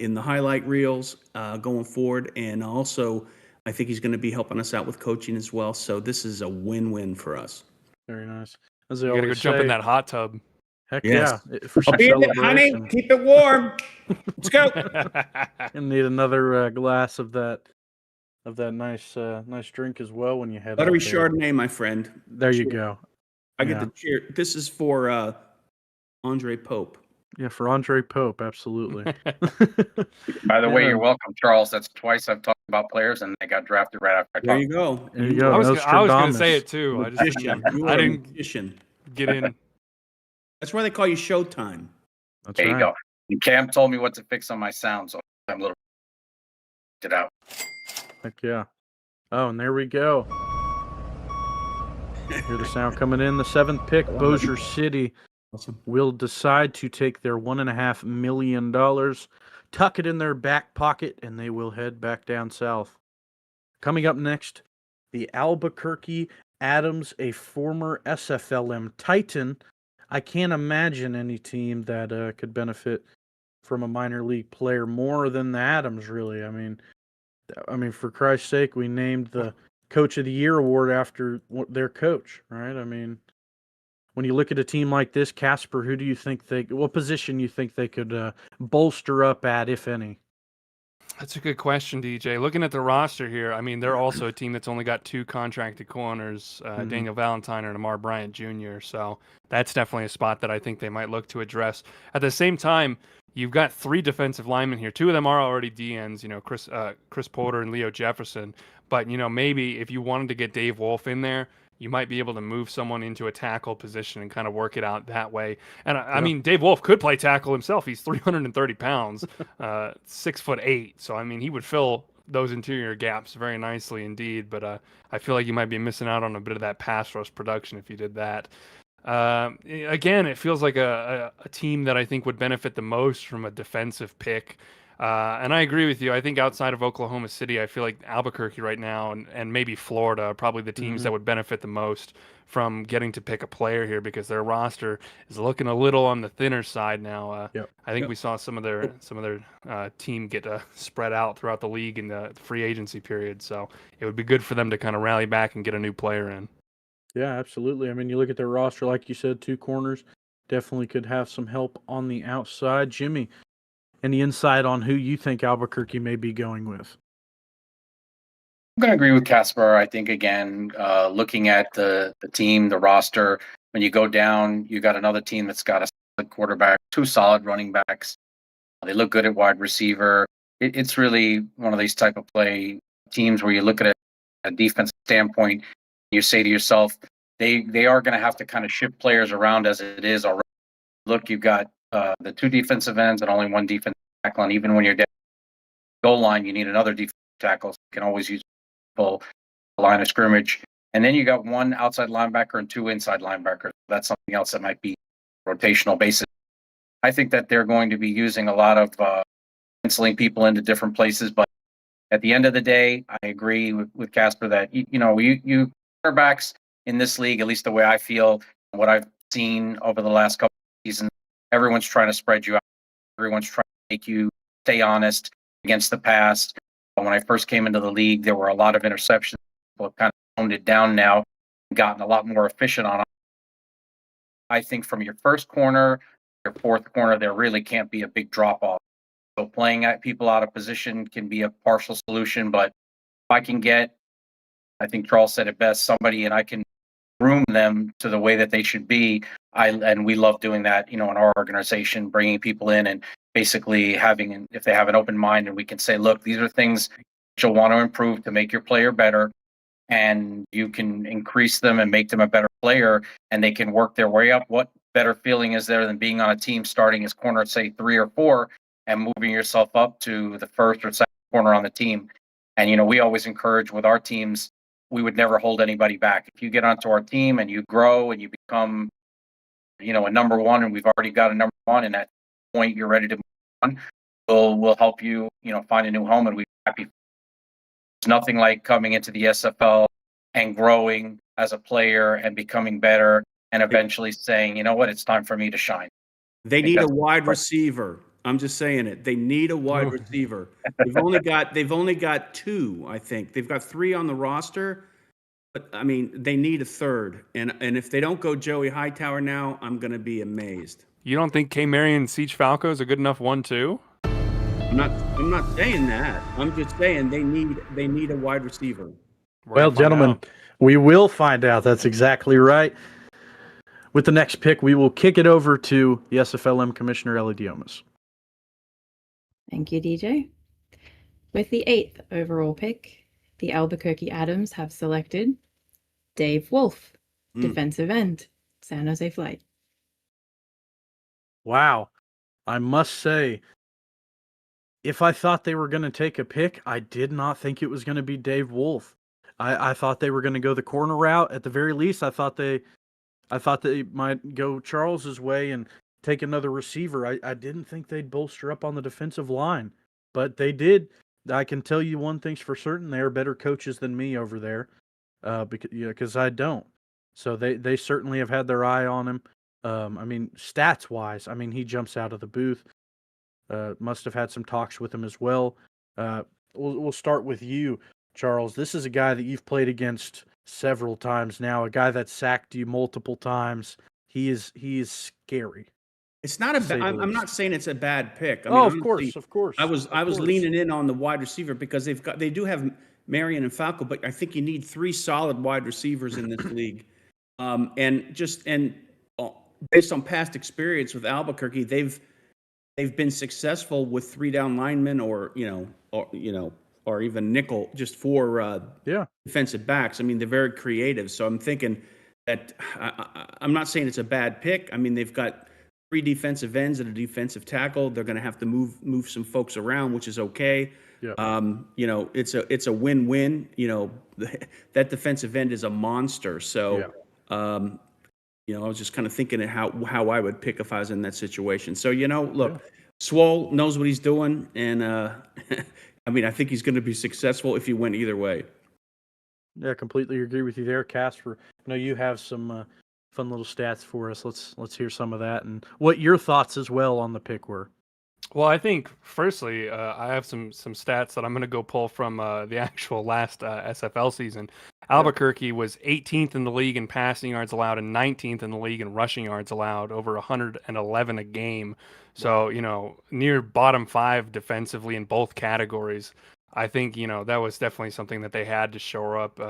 in the highlight reels going forward, and also I think he's going to be helping us out with coaching as well. So this is a win-win for us. Very nice. As they You got to go always jump in say, that hot tub. Heck Yes. yeah! For I'll some be in there, honey. celebration. Keep it warm. Let's go. And need another glass of that nice drink as well when you head Buttery out there. Chardonnay, my friend. There you go. I get the cheer. This is for Andre Pope. Yeah, for Andre Pope, absolutely. By the way, Yeah. you're welcome, Charles. That's twice I've talked about players and they got drafted right after I There talked. you go. There you go. I was going to Nostradamus. say it too. I just Magician. You I are a didn't magician. get in. That's why they call you Showtime. That's There you right. go. And Cam told me what to fix on my sound, so I'm a little it out. Heck yeah. Oh, and there we go. Hear the sound coming in. The 7th pick, Bossier City, Awesome. will decide to take their $1.5 million, tuck it in their back pocket, and they will head back down south. Coming up next, the Albuquerque Adams, a former SFLm Titan. I can't imagine any team that could benefit from a minor league player more than the Adams, really. I mean, for Christ's sake, we named the Coach of the Year award after their coach, right? I mean, when you look at a team like this, Casper, who do you think what position you think they could bolster up at, if any? That's a good question, DJ. Looking at the roster here, I mean, they're also a team that's only got 2 contracted corners, Daniel Valentine and Amar Bryant Jr. So that's definitely a spot that I think they might look to address. At the same time, you've got 3 defensive linemen here. 2 of them are already DNs, Chris Porter and Leo Jefferson. But, maybe if you wanted to get Dave Wolf in there, you might be able to move someone into a tackle position and kind of work it out that way. And I mean, Dave Wolf could play tackle himself. He's 330 pounds, 6'8". So, I mean, he would fill those interior gaps very nicely indeed. But I feel like you might be missing out on a bit of that pass rush production if you did that. Again, it feels like a team that I think would benefit the most from a defensive pick. And I agree with you. I think outside of Oklahoma City, I feel like Albuquerque right now and maybe Florida are probably the teams that would benefit the most from getting to pick a player here because their roster is looking a little on the thinner side now. I think we saw some of their team get spread out throughout the league in the free agency period. So it would be good for them to kind of rally back and get a new player in. Yeah, absolutely. I mean, you look at their roster, like you said, 2 corners definitely could have some help on the outside. Jimmy, any insight on who you think Albuquerque may be going with? I'm going to agree with Casper. I think, again, looking at the team, the roster, when you go down, you got another team that's got a solid quarterback, 2 solid running backs. They look good at wide receiver. It's really one of these type of play teams where you look at it a defensive standpoint, you say to yourself, they are going to have to kind of shift players around as it is already. Look, you've got the 2 defensive ends and only 1 defensive tackle, and even when you're down goal line, you need another defensive tackle. So you can always use full line of scrimmage. And then you got 1 outside linebacker and 2 inside linebackers. That's something else that might be rotational basis. I think that they're going to be using a lot of penciling people into different places, but at the end of the day, I agree with Casper that you quarterbacks in this league, at least the way I feel, what I've seen over the last couple of seasons, everyone's trying to spread you out. Everyone's trying to make you stay honest against the pass. When I first came into the league, there were a lot of interceptions. People have kind of toned it down now and gotten a lot more efficient on it. I think from your first corner, your fourth corner, there really can't be a big drop off. So playing at people out of position can be a partial solution, but if I can get, I think Charles said it best, somebody and I can groom them to the way that they should be. And we love doing that, in our organization, bringing people in and basically having, if they have an open mind and we can say, look, these are things that you'll want to improve to make your player better. And you can increase them and make them a better player and they can work their way up. What better feeling is there than being on a team starting as corner, say 3 or 4, and moving yourself up to the first or second corner on the team? And, we always encourage with our teams, we would never hold anybody back. If you get onto our team and you grow and you become, a number 1, and we've already got a number 1, and at that point you're ready to move on, we'll help you, find a new home, and we'd be happy. There's nothing like coming into the SFL and growing as a player and becoming better and eventually saying, you know what, it's time for me to shine. They need a wide receiver. I'm just saying it. They need a wide receiver. They've only got 2, I think. They've got 3 on the roster, but I mean, they need a third. And if they don't go Joey Hightower now, I'm going to be amazed. You don't think K. Marion Siege Falco is a good enough one too? I'm not saying that. I'm just saying they need a wide receiver. Well, gentlemen, we will find out. That's exactly right. With the next pick, we will kick it over to the SFLm Commissioner Ellie Diomas. Thank you, DJ. With the 8th overall pick, the Albuquerque Adams have selected Dave Wolf, defensive end, San Jose Flight. Wow. I must say, if I thought they were going to take a pick, I did not think it was going to be Dave Wolf. I thought they were going to go the corner route. At the very least, I thought they might go Charles's way and take another receiver. I didn't think they'd bolster up on the defensive line, but they did. I can tell you one thing's for certain: they are better coaches than me over there, because I don't. So they certainly have had their eye on him. I mean, stats wise, he jumps out of the booth. Must have had some talks with him as well. We'll start with you. Charles, this is a guy that you've played against several times now, a guy that sacked you multiple times. He is scary. It's not to say the I'm not least. saying it's a bad pick. I mean, Oh, of honestly, course. I Of was course. leaning in on the wide receiver because they do have Marion and Falco, but I think you need 3 solid wide receivers in this league. Uh, based on past experience with Albuquerque, they've been successful with 3 down linemen or even nickel just for Yeah. defensive backs. I mean, they're very creative. So I'm thinking that I'm not saying it's a bad pick. I mean, they've got 3 defensive ends and a defensive tackle. They're going to have to move some folks around, which is okay. Yeah. It's a win-win. That defensive end is a monster. So, I was just kind of thinking of how I would pick if I was in that situation. So, look, Swole knows what he's doing, and I mean, I think he's going to be successful if he went either way. Yeah, completely agree with you there, Casper. I know you have some fun little stats for us. Let's hear some of that and what your thoughts as well on the pick were. Well, I think firstly, I have some stats that I'm going to go pull from the actual last SFL season. Albuquerque was 18th in the league in passing yards allowed and 19th in the league in rushing yards allowed, over 111 a game. So, near bottom 5 defensively in both categories. I think, that was definitely something that they had to shore up.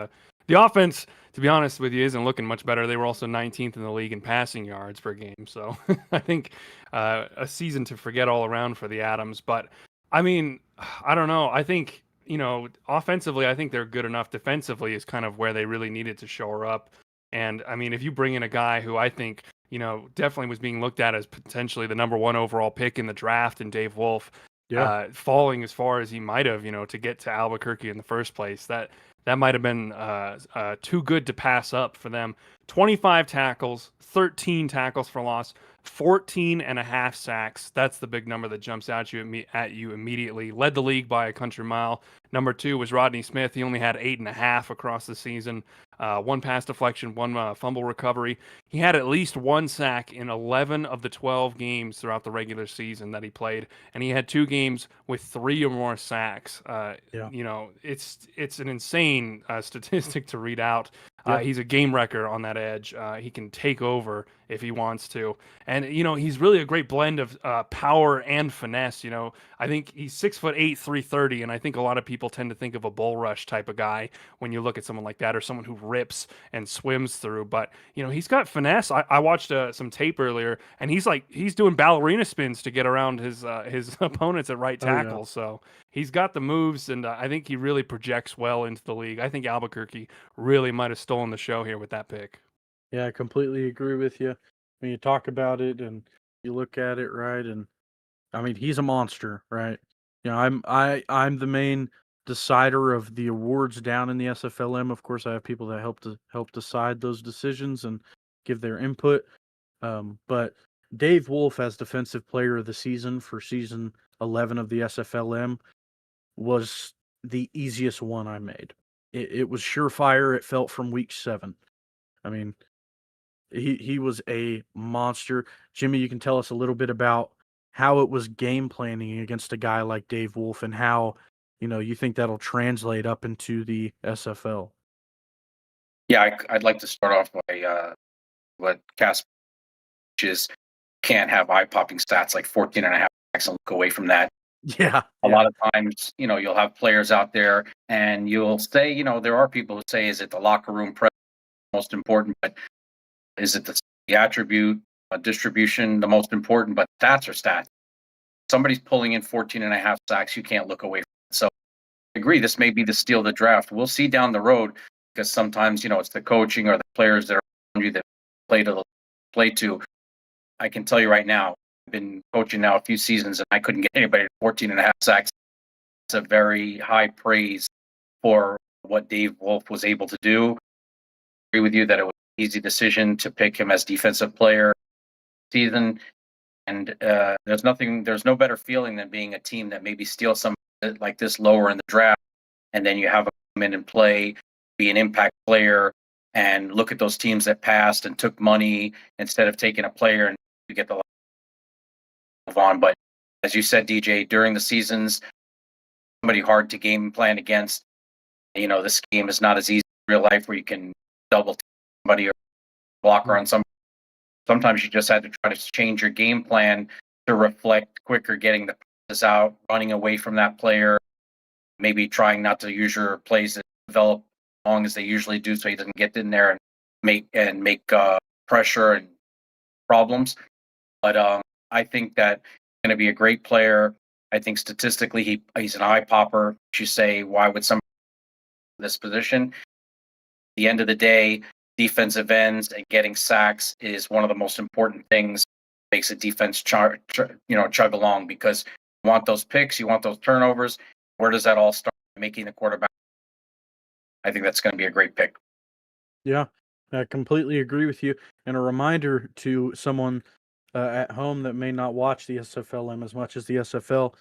The offense, to be honest with you, isn't looking much better. They were also 19th in the league in passing yards per game. So I think a season to forget all around for the Adams. But I mean, I don't know. I think, offensively, I think they're good enough. Defensively is kind of where they really needed to shore up. And I mean, if you bring in a guy who I think, definitely was being looked at as potentially the number 1 overall pick in the draft, and Dave Wolf, falling as far as he might have, to get to Albuquerque in the first place, that might have been too good to pass up for them. 25 tackles, 13 tackles for loss, 14 and a half sacks. That's the big number that jumps at you immediately. Led the league by a country mile. Number 2 was Rodney Smith. He only had 8.5 across the season. 1 pass deflection, 1 fumble recovery. He had at least 1 sack in 11 of the 12 games throughout the regular season that he played, and he had 2 games with 3 or more sacks. It's an insane statistic to read out. He's a game wrecker on that edge. He can take over if he wants to. And, he's really a great blend of power and finesse. I think he's 6'8", 330, and I think a lot of people tend to think of a bull rush type of guy when you look at someone like that, or someone who rips and swims through. But, he's got finesse. I watched some tape earlier, and he's doing ballerina spins to get around his opponents at right tackle. So he's got the moves, and I think he really projects well into the league. I think Albuquerque really might have stolen the show here with that pick. Yeah, I completely agree with you. When you talk about it and you look at it, right, and I mean he's a monster, right? I'm the main decider of the awards down in the SFLm. Of course, I have people that help decide those decisions and give their input. But Dave Wolf as Defensive Player of the Season for season 11 of the SFLm was the easiest one I made. It was surefire. It felt from week 7. I mean, he was a monster. Jimmy, you can tell us a little bit about how it was game planning against a guy like Dave Wolf and how, you think that'll translate up into the SFL. Yeah, I'd like to start off by what Casper, which is can't have eye-popping stats like 14 and a half sacks and look away from that. Yeah. A lot of times, you'll have players out there and you'll say, there are people who say, is it the locker room presence most important, but is it the attribute distribution the most important? But stats are stats. Somebody's pulling in 14 and a half sacks, you can't look away from it. So I agree, this may be the steal of the draft. We'll see down the road, because sometimes, it's the coaching or the players that are around you that play to. I can tell you right now, I've been coaching now a few seasons and I couldn't get anybody to 14 and a half sacks. It's a very high praise for what Dave Wolf was able to do. I agree with you that it was an easy decision to pick him as defensive player season. And there's no better feeling than being a team that maybe steals some like this lower in the draft, and then you have him come in and play, be an impact player, and look at those teams that passed and took money instead of taking a player and you get the move on. But as you said, DJ, during the seasons, somebody hard to game plan against. This game is not as easy in real life where you can double team somebody or blocker on somebody. Sometimes you just had to try to change your game plan to reflect quicker getting the passes out, running away from that player, maybe trying not to use your plays that develop as long as they usually do, so he doesn't get in there and make pressure and problems. But I think that he's going to be a great player. I think statistically he's an eye popper. You say, why would somebody in this position? At the end of the day, defensive ends and getting sacks is one of the most important things that makes a defense chug along, because you want those picks, you want those turnovers. Where does that all start? Making the quarterback. I think that's going to be a great pick. Yeah, I completely agree with you. And a reminder to someone at home that may not watch the SFLm as much as the SFL,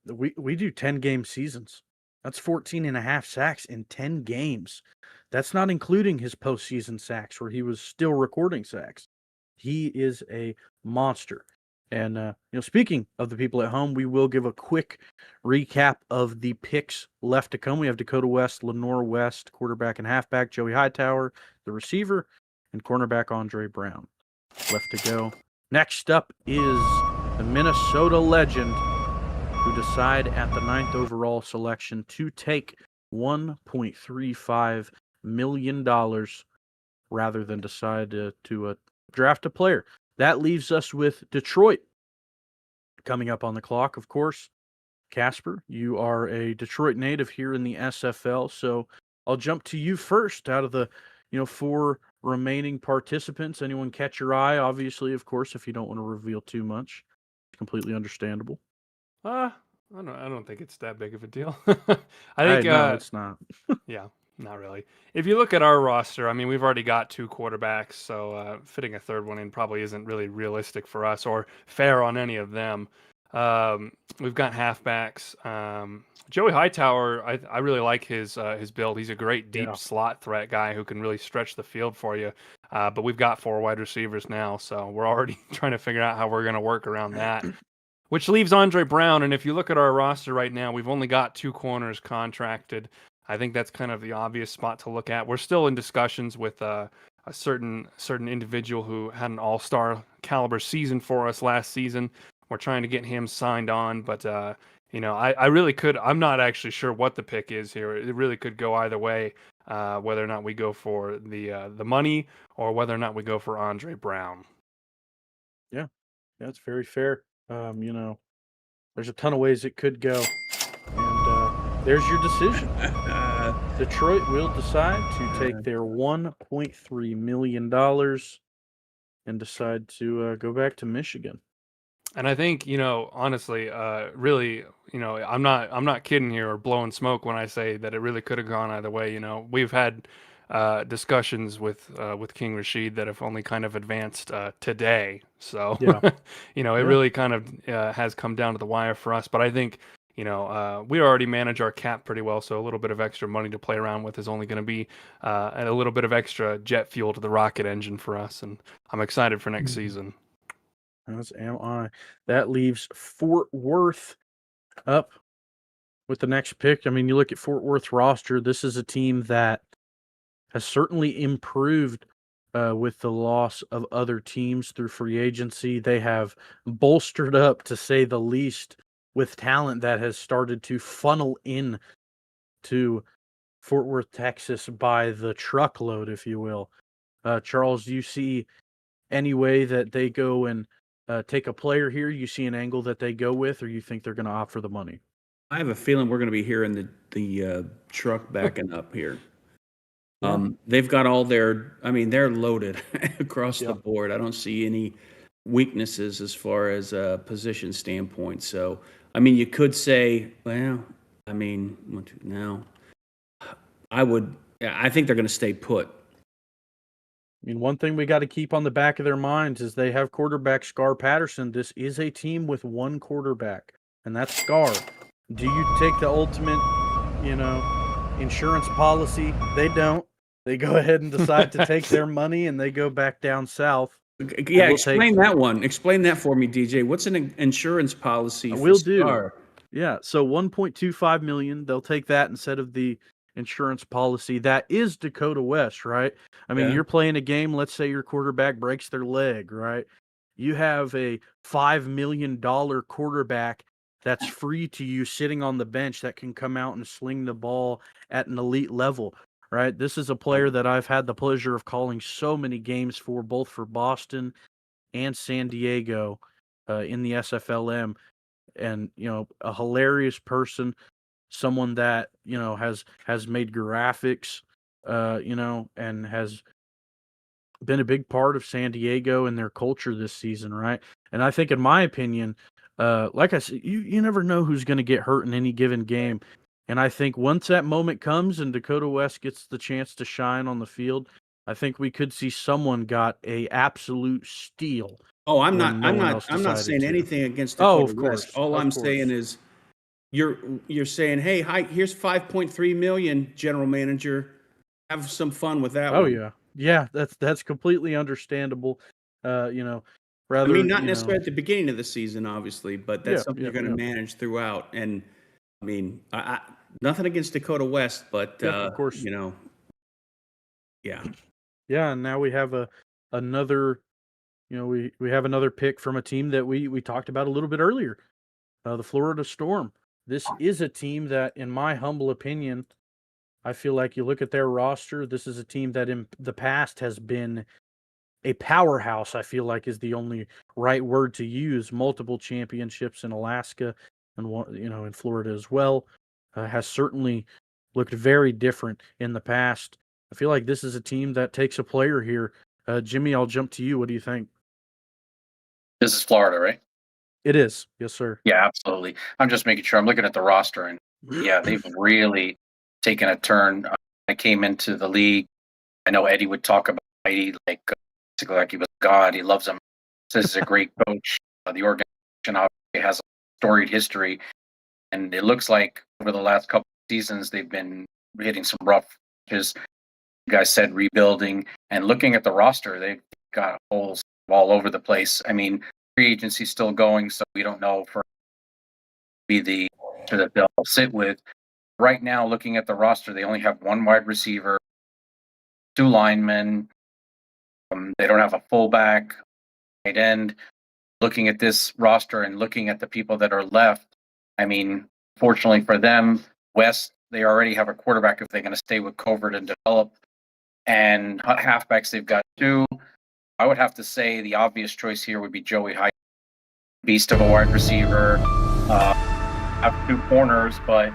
we do 10-game seasons. That's 14 and a half sacks in 10 games. That's not including his postseason sacks where he was still recording sacks. He is a monster. And speaking of the people at home, we will give a quick recap of the picks left to come. We have Dakota West, Lenore West, quarterback and halfback, Joey Hightower, the receiver, and cornerback Andre Brown left to go. Next up is the Minnesota legend, who decide at the 9th overall selection to take $1.35 million rather than decide to draft a player. That leaves us with Detroit coming up on the clock, of course. Casper, you are a Detroit native here in the SFL, so I'll jump to you first out of the 4 remaining participants. Anyone catch your eye? Obviously, of course, if you don't want to reveal too much, it's completely understandable. I don't think it's that big of a deal. I think no, it's not. Yeah, not really. If you look at our roster, I mean, we've already got 2 quarterbacks, so fitting a third one in probably isn't really realistic for us or fair on any of them. We've got halfbacks. Joey Hightower, I really like his build. He's a great deep slot threat guy who can really stretch the field for you. But we've got 4 wide receivers now, so we're already trying to figure out how we're going to work around that. Which leaves Andre Brown, and if you look at our roster right now, we've only got 2 corners contracted. I think that's kind of the obvious spot to look at. We're still in discussions with a certain individual who had an all-star caliber season for us last season. We're trying to get him signed on, but I really could. I'm not actually sure what the pick is here. It really could go either way, whether or not we go for the money or whether or not we go for Andre Brown. Yeah, that's very fair. There's a ton of ways it could go, and there's your decision. Detroit will decide to take their $1.3 million and decide to go back to Michigan. And I think, honestly, really, I'm not kidding here or blowing smoke when I say that it really could have gone either way. We've had discussions with King Rashid that have only kind of advanced today. So, it really kind of has come down to the wire for us. But I think, we already manage our cap pretty well. So a little bit of extra money to play around with is only going to be a little bit of extra jet fuel to the rocket engine for us. And I'm excited for next season. As am I. That leaves Fort Worth up with the next pick. I mean, you look at Fort Worth roster. This is a team that has certainly improved with the loss of other teams through free agency. They have bolstered up, to say the least, with talent that has started to funnel in to Fort Worth, Texas by the truckload, if you will. Charles, do you see any way that they go and take a player here? You see an angle that they go with, or you think they're going to opt for the money? I have a feeling we're going to be hearing the truck backing up here. They've got all they're loaded across the board. I don't see any weaknesses as far as a position standpoint. So, you could say, I think they're going to stay put. One thing we got to keep on the back of their minds is they have quarterback Scar Patterson. This is a team with 1 quarterback, and that's Scar. Do you take the ultimate, insurance policy? They don't. They go ahead and decide to take their money, and they go back down south. Yeah, explain that one. Explain that for me, DJ. What's an insurance policy for Scar? Yeah, so $1.25 million. They'll take that instead of the insurance policy that is Dakota West, right? I mean, Yeah. you're playing a game, let's say your quarterback breaks their leg, right? You have a $5 million quarterback that's free to you sitting on the bench that can come out and sling the ball at an elite level, right? This is a player that I've had the pleasure of calling so many games for, both for Boston and San Diego in the SFLm. And, a hilarious person, someone that, has made graphics, and has been a big part of San Diego and their culture this season, right? And I think, in my opinion, like I said, you never know who's going to get hurt in any given game. And I think once that moment comes and Dakota West gets the chance to shine on the field, I think we could see someone got a absolute steal. Oh, I'm when not. no I'm one not. else I'm not decided saying to. anything against Oh, Dakota of West. course, All of I'm course. saying is, you're saying, hey, hi, here's 5.3 million, general manager. Have some fun with that Oh one. yeah, that's completely understandable. I Rather, mean, not necessarily at the beginning of the season, obviously, but that's Yeah, something yeah, you're going to manage throughout. And I mean, nothing against Dakota West, but yeah, of course. Yeah. Yeah, and now we have another, we have another pick from a team that we talked about a little bit earlier, the Florida Storm. This is a team that, in my humble opinion, I feel like you look at their roster, this is a team that in the past has been a powerhouse, I feel like is the only right word to use. Multiple championships in Alaska and one, in Florida as well. Has certainly looked very different in the past. I feel like this is a team that takes a player here. Jimmy, I'll jump to you. What do you think? This is Florida, right? It is. Yes, sir. Yeah, absolutely. I'm just making sure. I'm looking at the roster, and yeah, they've really taken a turn. I came into the league. I know Eddie would talk about Eddie basically like he was God. He loves him. Says he's a great coach. The organization obviously has a storied history, and it looks like over the last couple of seasons they've been hitting some rough pitches. You guys said rebuilding, and looking at the roster, they've got holes all over the place. I mean, free agency's still going, so we don't know for be the that they'll sit with. Right now, looking at the roster, they only have one wide receiver, two linemen. They don't have a fullback, tight end. Looking at this roster and looking at the people that are left, I mean, fortunately for them, West, they already have a quarterback if they're going to stay with Covert and develop. And halfbacks, they've got two. I would have to say the obvious choice here would be Joey High, beast of a wide receiver. Have two corners, but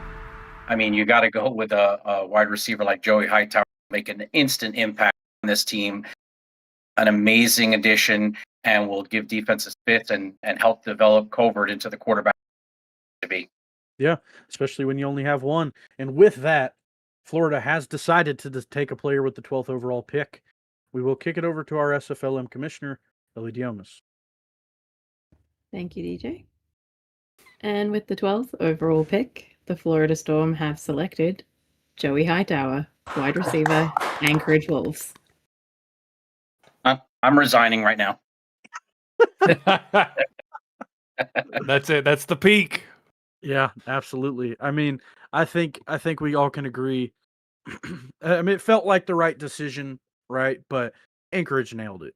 I mean, you got to go with a wide receiver like Joey Hightower, make an instant impact on this team. An amazing addition, and will give defenses fits and help develop Covert into the quarterback to be. Yeah, especially when you only have one. And with that, Florida has decided to take a player with the 12th overall pick. We will kick it over to our SFLm commissioner, Ellie Diomas. Thank you, DJ. And with the 12th overall pick, the Florida Storm have selected Joey Hightower, wide receiver, Anchorage Wolves. I'm resigning right now. That's it. That's the peak. Yeah, absolutely. I mean, I think we all can agree. I mean, it felt like the right decision, right? But Anchorage nailed it,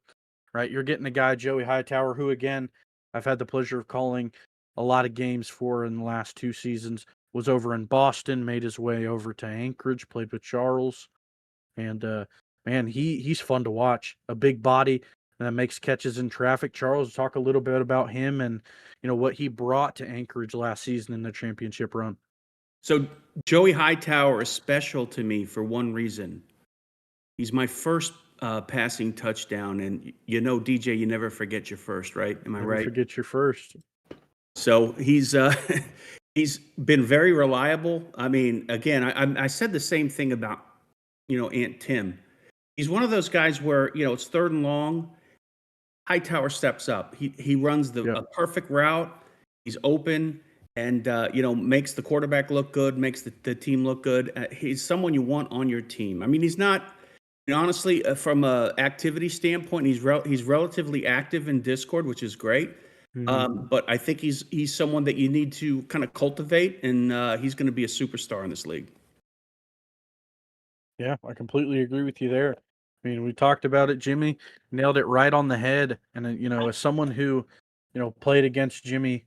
right? You're getting a guy, Joey Hightower, who, again, I've had the pleasure of calling a lot of games for in the last 2 seasons, was over in Boston, made his way over to Anchorage, played with Charles. And, man, he's fun to watch. A big body that makes catches in traffic. Charles, talk a little bit about him and, what he brought to Anchorage last season in the championship run. So Joey Hightower is special to me for one reason. He's my first passing touchdown, and DJ, you never forget your first, right? Am I Never right? forget your first. So he's he's been very reliable. I mean, again, I said the same thing about Aunt Tim. He's one of those guys where it's 3rd and long. Hightower steps up. He runs a perfect route. He's open and makes the quarterback look good, makes the team look good. He's someone you want on your team. I mean, he's not honestly from a activity standpoint. He's relatively active in Discord, which is great. But I think he's someone that you need to kind of cultivate, and he's going to be a superstar in this league. Yeah, I completely agree with you there. I mean, we talked about it. Jimmy nailed it right on the head. And, as someone who, played against Jimmy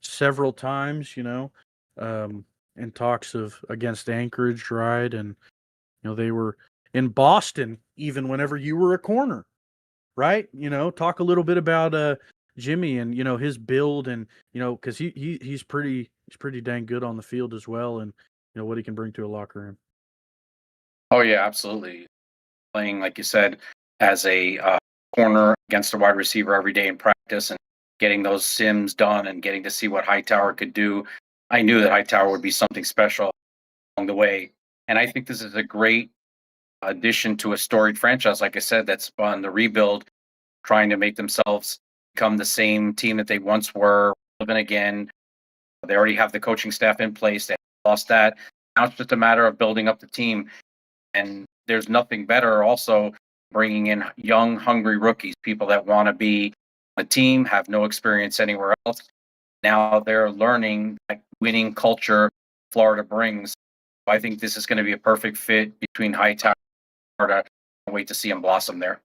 several times, in talks of against Anchorage, right? And, they were in Boston even whenever you were a corner, right? Talk a little bit about Jimmy and, his build and, because he's pretty dang good on the field as well, and, what he can bring to a locker room. Oh yeah, absolutely. Playing like you said as a corner against a wide receiver every day in practice and getting those sims done and getting to see what Hightower could do. I knew that Hightower would be something special along the way, and I think this is a great addition to a storied franchise. Like I said, that's on the rebuild, trying to make themselves become the same team that they once were, living again. They already have the coaching staff in place. They lost that. Now it's just a matter of building up the team. And there's nothing better also bringing in young, hungry rookies, people that want to be a team, have no experience anywhere else. Now they're learning that winning culture Florida brings. I think this is going to be a perfect fit between Hightower and Florida. Can't wait to see them blossom there.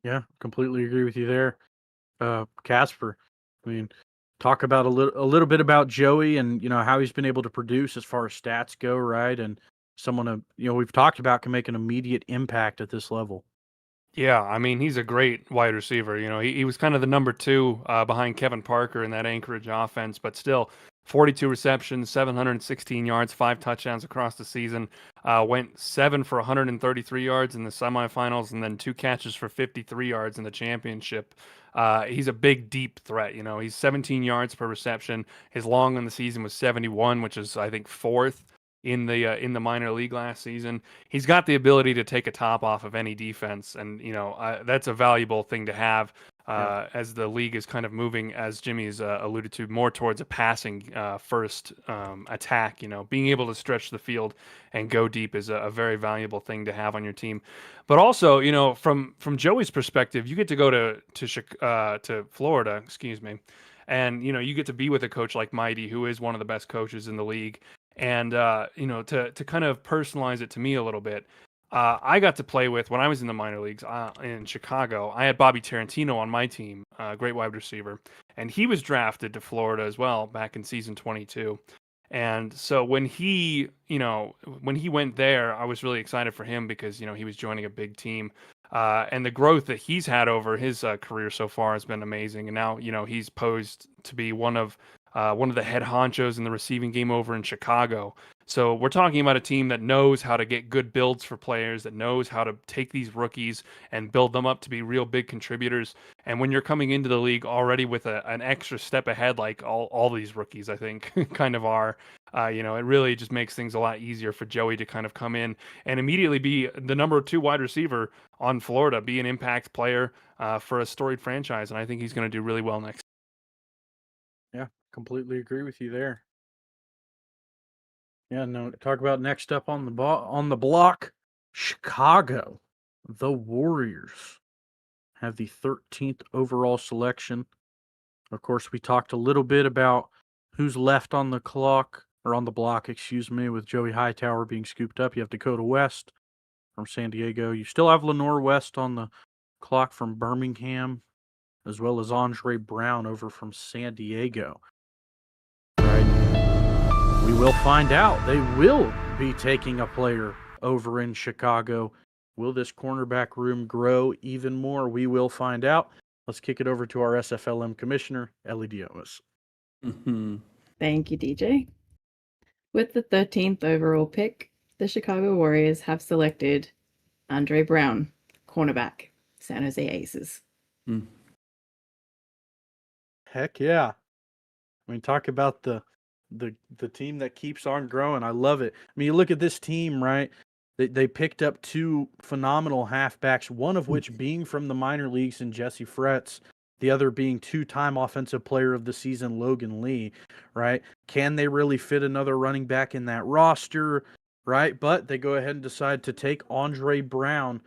Yeah, completely agree with you there. Casper, I mean, talk about a little bit about Joey and, how he's been able to produce as far as stats go, right? And someone, we've talked about can make an immediate impact at this level. Yeah, I mean, he's a great wide receiver. He was kind of the number two behind Kevin Parker in that Anchorage offense, but still 42 receptions, 716 yards, 5 touchdowns across the season. Went 7 for 133 yards in the semifinals, and then 2 catches for 53 yards in the championship. He's a big, deep threat. He's 17 yards per reception. His long in the season was 71, which is, I think, fourth in the minor league last season. He's got the ability to take a top off of any defense, and that's a valuable thing to have as the league is kind of moving, as Jimmy's alluded to, more towards a passing first attack. Being able to stretch the field and go deep is a very valuable thing to have on your team. But also, from Joey's perspective, you get to go to Florida, excuse me, and you get to be with a coach like Mighty, who is one of the best coaches in the league. And to kind of personalize it to me a little bit, I got to play with, when I was in the minor leagues in Chicago, I had Bobby Tarantino on my team, great wide receiver, and he was drafted to Florida as well back in season 22. And so when he went there, I was really excited for him because he was joining a big team. And the growth that he's had over his career so far has been amazing. And now, he's posed to be one of the head honchos in the receiving game over in Chicago. So we're talking about a team that knows how to get good builds for players, that knows how to take these rookies and build them up to be real big contributors. And when you're coming into the league already with an extra step ahead, like all these rookies, I think, kind of are, it really just makes things a lot easier for Joey to kind of come in and immediately be the number 2 wide receiver on Florida, be an impact player for a storied franchise. And I think he's going to do really well next. Yeah, completely agree with you there. Yeah, no, talk about next up on the block, Chicago. The Warriors have the 13th overall selection. Of course, we talked a little bit about who's left on the clock, or on the block, excuse me, with Joey Hightower being scooped up. You have Dakota West from San Diego. You still have Lenore West on the clock from Birmingham, as well as Andre Brown over from San Diego. We will find out. They will be taking a player over in Chicago. Will this cornerback room grow even more? We will find out. Let's kick it over to our SFLm commissioner, Ellie Diomas. Thank you, DJ. With the 13th overall pick, the Chicago Warriors have selected Andre Brown, cornerback, San Jose Aces. Heck yeah. I mean, talk about the team that keeps on growing. I love it. I mean, you look at this team, right? They picked up 2 phenomenal halfbacks, one of which being from the minor leagues in Jesse Fretz, the other being 2-time offensive player of the season, Logan Lee, right? Can they really fit another running back in that roster, right? But they go ahead and decide to take Andre Brown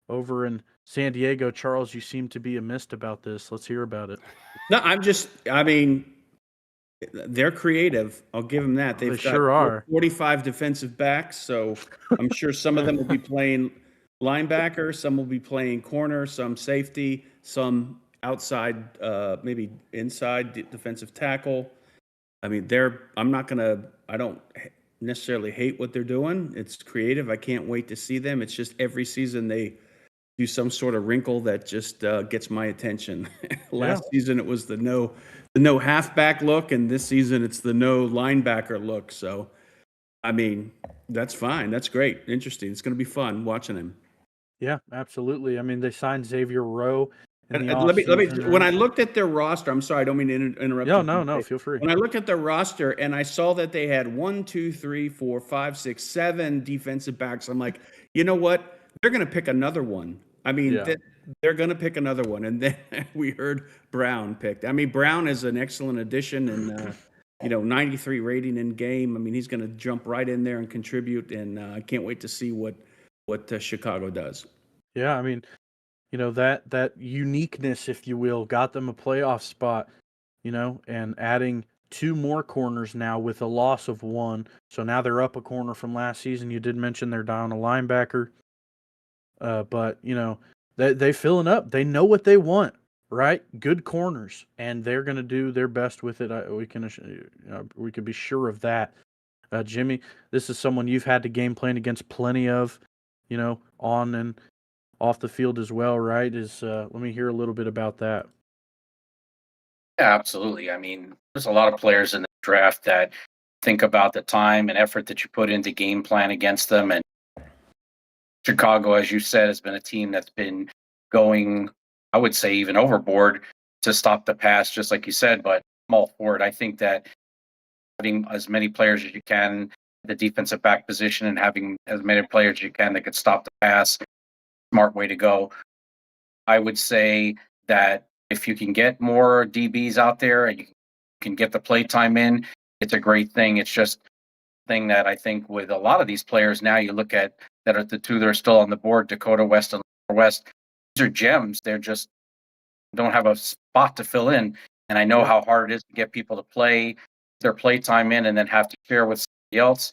over in San Diego. Charles, you seem to be amiss about this. Let's hear about it. No, I mean, They're creative. I'll give them that. They They've got sure are. 45 defensive backs, so I'm sure some of them will be playing linebacker, some will be playing corner, some safety, some outside, maybe inside defensive tackle. I mean, I don't necessarily hate what they're doing. It's creative. I can't wait to see them. It's just every season they do some sort of wrinkle that just gets my attention. Last season it was the no halfback look, and this season it's the no linebacker look. So, I mean, that's fine. That's great. Interesting. It's going to be fun watching him. Yeah, absolutely. I mean, they signed Xavier Rowe in the Let me, offseason, when I right? looked at their roster, I'm sorry, I don't mean to interrupt No, you. no, no, DJ. feel free. When I looked at their roster and I saw that they had 1, 2, 3, 4, 5, 6, 7 defensive backs, I'm like, you know what? They're going to pick another one. I mean, Yeah. they're going to pick another one. And then we heard Brown picked. I mean, Brown is an excellent addition and, 93 rating in game. I mean, he's going to jump right in there and contribute. And I can't wait to see what Chicago does. Yeah, I mean, that uniqueness, if you will, got them a playoff spot, and adding 2 more corners now with a loss of 1. So now they're up a corner from last season. You did mention they're down a linebacker. But, they filling up. They know what they want, right? Good corners, and they're going to do their best with it. We can be sure of that. Jimmy, this is someone you've had to game plan against plenty of, on and off the field as well, right? Let me hear a little bit about that. Yeah, absolutely. I mean, there's a lot of players in the draft that think about the time and effort that you put into game plan against them. And Chicago, as you said, has been a team that's been going, I would say, even overboard to stop the pass, just like you said, but I'm all for it. I think that having as many players as you can, the defensive back position, and having as many players as you can that could stop the pass, smart way to go. I would say that if you can get more DBs out there and you can get the play time in, it's a great thing. It's just a thing that I think with a lot of these players now, you look at that are the 2 that are still on the board, Dakota West and Lower West. These are gems. They're just don't have a spot to fill in. And I know how hard it is to get people to play their play time in and then have to share with somebody else.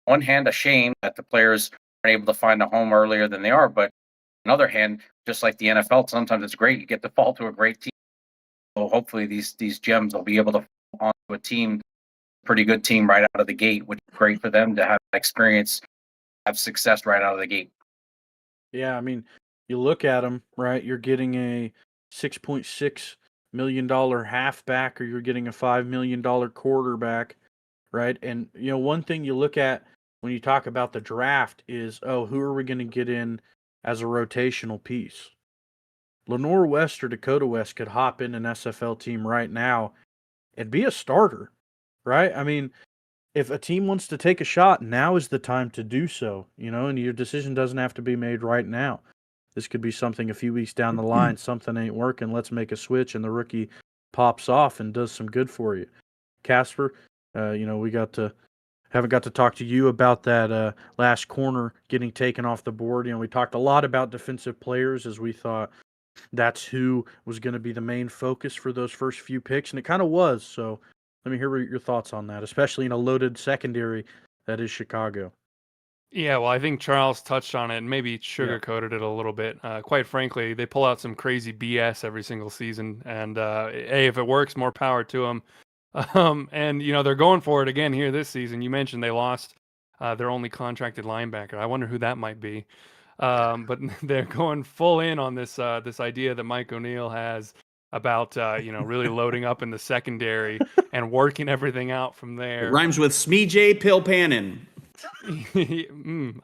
One hand, a shame that the players aren't able to find a home earlier than they are, but on the other hand, just like the NFL, sometimes it's great. You get to fall to a great team. So hopefully these gems will be able to fall onto a team, pretty good team right out of the gate, which is great for them to have experience, have success right out of the gate. Yeah, I mean, you look at them, right? You're getting a $6.6 million halfback, or you're getting a $5 million quarterback, right? And one thing you look at when you talk about the draft is, who are we going to get in as a rotational piece? Lenore West or Dakota West could hop in an SFL team right now and be a starter, right? I mean, if a team wants to take a shot, now is the time to do so, and your decision doesn't have to be made right now. This could be something a few weeks down the line, something ain't working, let's make a switch, and the rookie pops off and does some good for you. Casper, we haven't got to talk to you about that last corner getting taken off the board. We talked a lot about defensive players as we thought that's who was going to be the main focus for those first few picks, and it kind of was. So let me hear your thoughts on that, especially in a loaded secondary that is Chicago. Yeah, well, I think Charles touched on it and maybe sugarcoated it a little bit. Quite frankly, they pull out some crazy BS every single season, and hey, if it works, more power to them. And they're going for it again here this season. You mentioned they lost their only contracted linebacker. I wonder who that might be. But they're going full in on this idea that Mike O'Neill has about really loading up in the secondary and working everything out from there. It rhymes with Smee Pilpanen.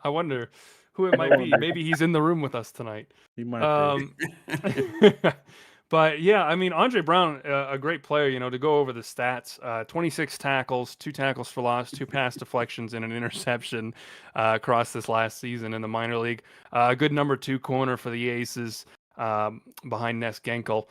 I wonder who it might be. Maybe he's in the room with us tonight. He might be. But yeah, I mean, Andre Brown, a great player, to go over the stats, 26 tackles, 2 tackles for loss, 2 pass deflections, and an interception across this last season in the minor league. A good number 2 corner for the Aces behind Ness Genkel.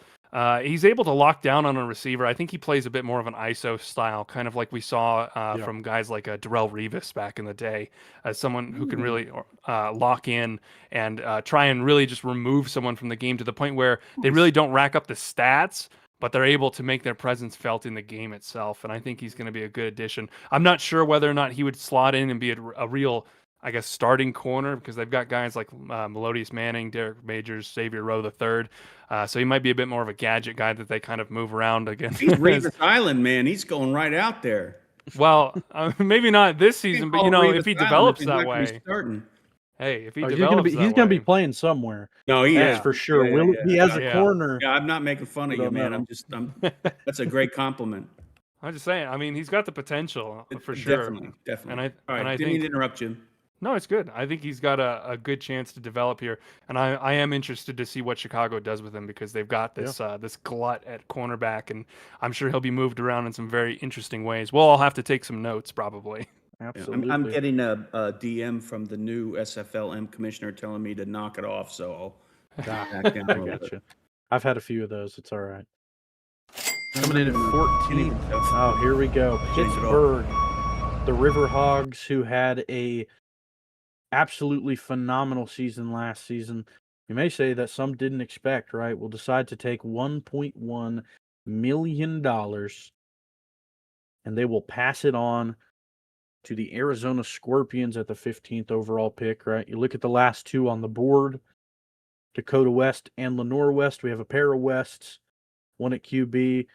He's able to lock down on a receiver. I think he plays a bit more of an ISO style, kind of like we saw from guys like Darrell Revis back in the day, as someone who can really lock in and try and really just remove someone from the game to the point where they really don't rack up the stats, but they're able to make their presence felt in the game itself. And I think he's going to be a good addition. I'm not sure whether or not he would slot in and be a real, I guess, starting corner, because they've got guys like Melodious Manning, Derek Majors, Xavier Rowe III. So he might be a bit more of a gadget guy that they kind of move around again. He's Revis Island, man. He's going right out there. Well, maybe not this season, but if he develops that way, hey, if he develops he's gonna be playing somewhere. No, he That's is for sure. He has a corner. Yeah, I'm not making fun of you, man. That's a great compliment. I'm just saying. I mean, he's got the potential for sure. Definitely. And I didn't mean to interrupt you. No, it's good. I think he's got a good chance to develop here, and I am interested to see what Chicago does with him, because they've got this this glut at cornerback, and I'm sure he'll be moved around in some very interesting ways. We'll all have to take some notes probably. Absolutely. I'm getting a DM from the new SFLm commissioner telling me to knock it off, so I'll back down a little bit. I've had a few of those. It's all right. Coming in at 14. Oh, here we go. Pittsburgh, the Riverhogs, who had a absolutely phenomenal season last season. You may say that some didn't expect, right? Will decide to take $1.1 million, and they will pass it on to the Arizona Scorpions at the 15th overall pick, right? You look at the last two on the board, Dakota West and Lenore West. We have a pair of Wests, one at QB,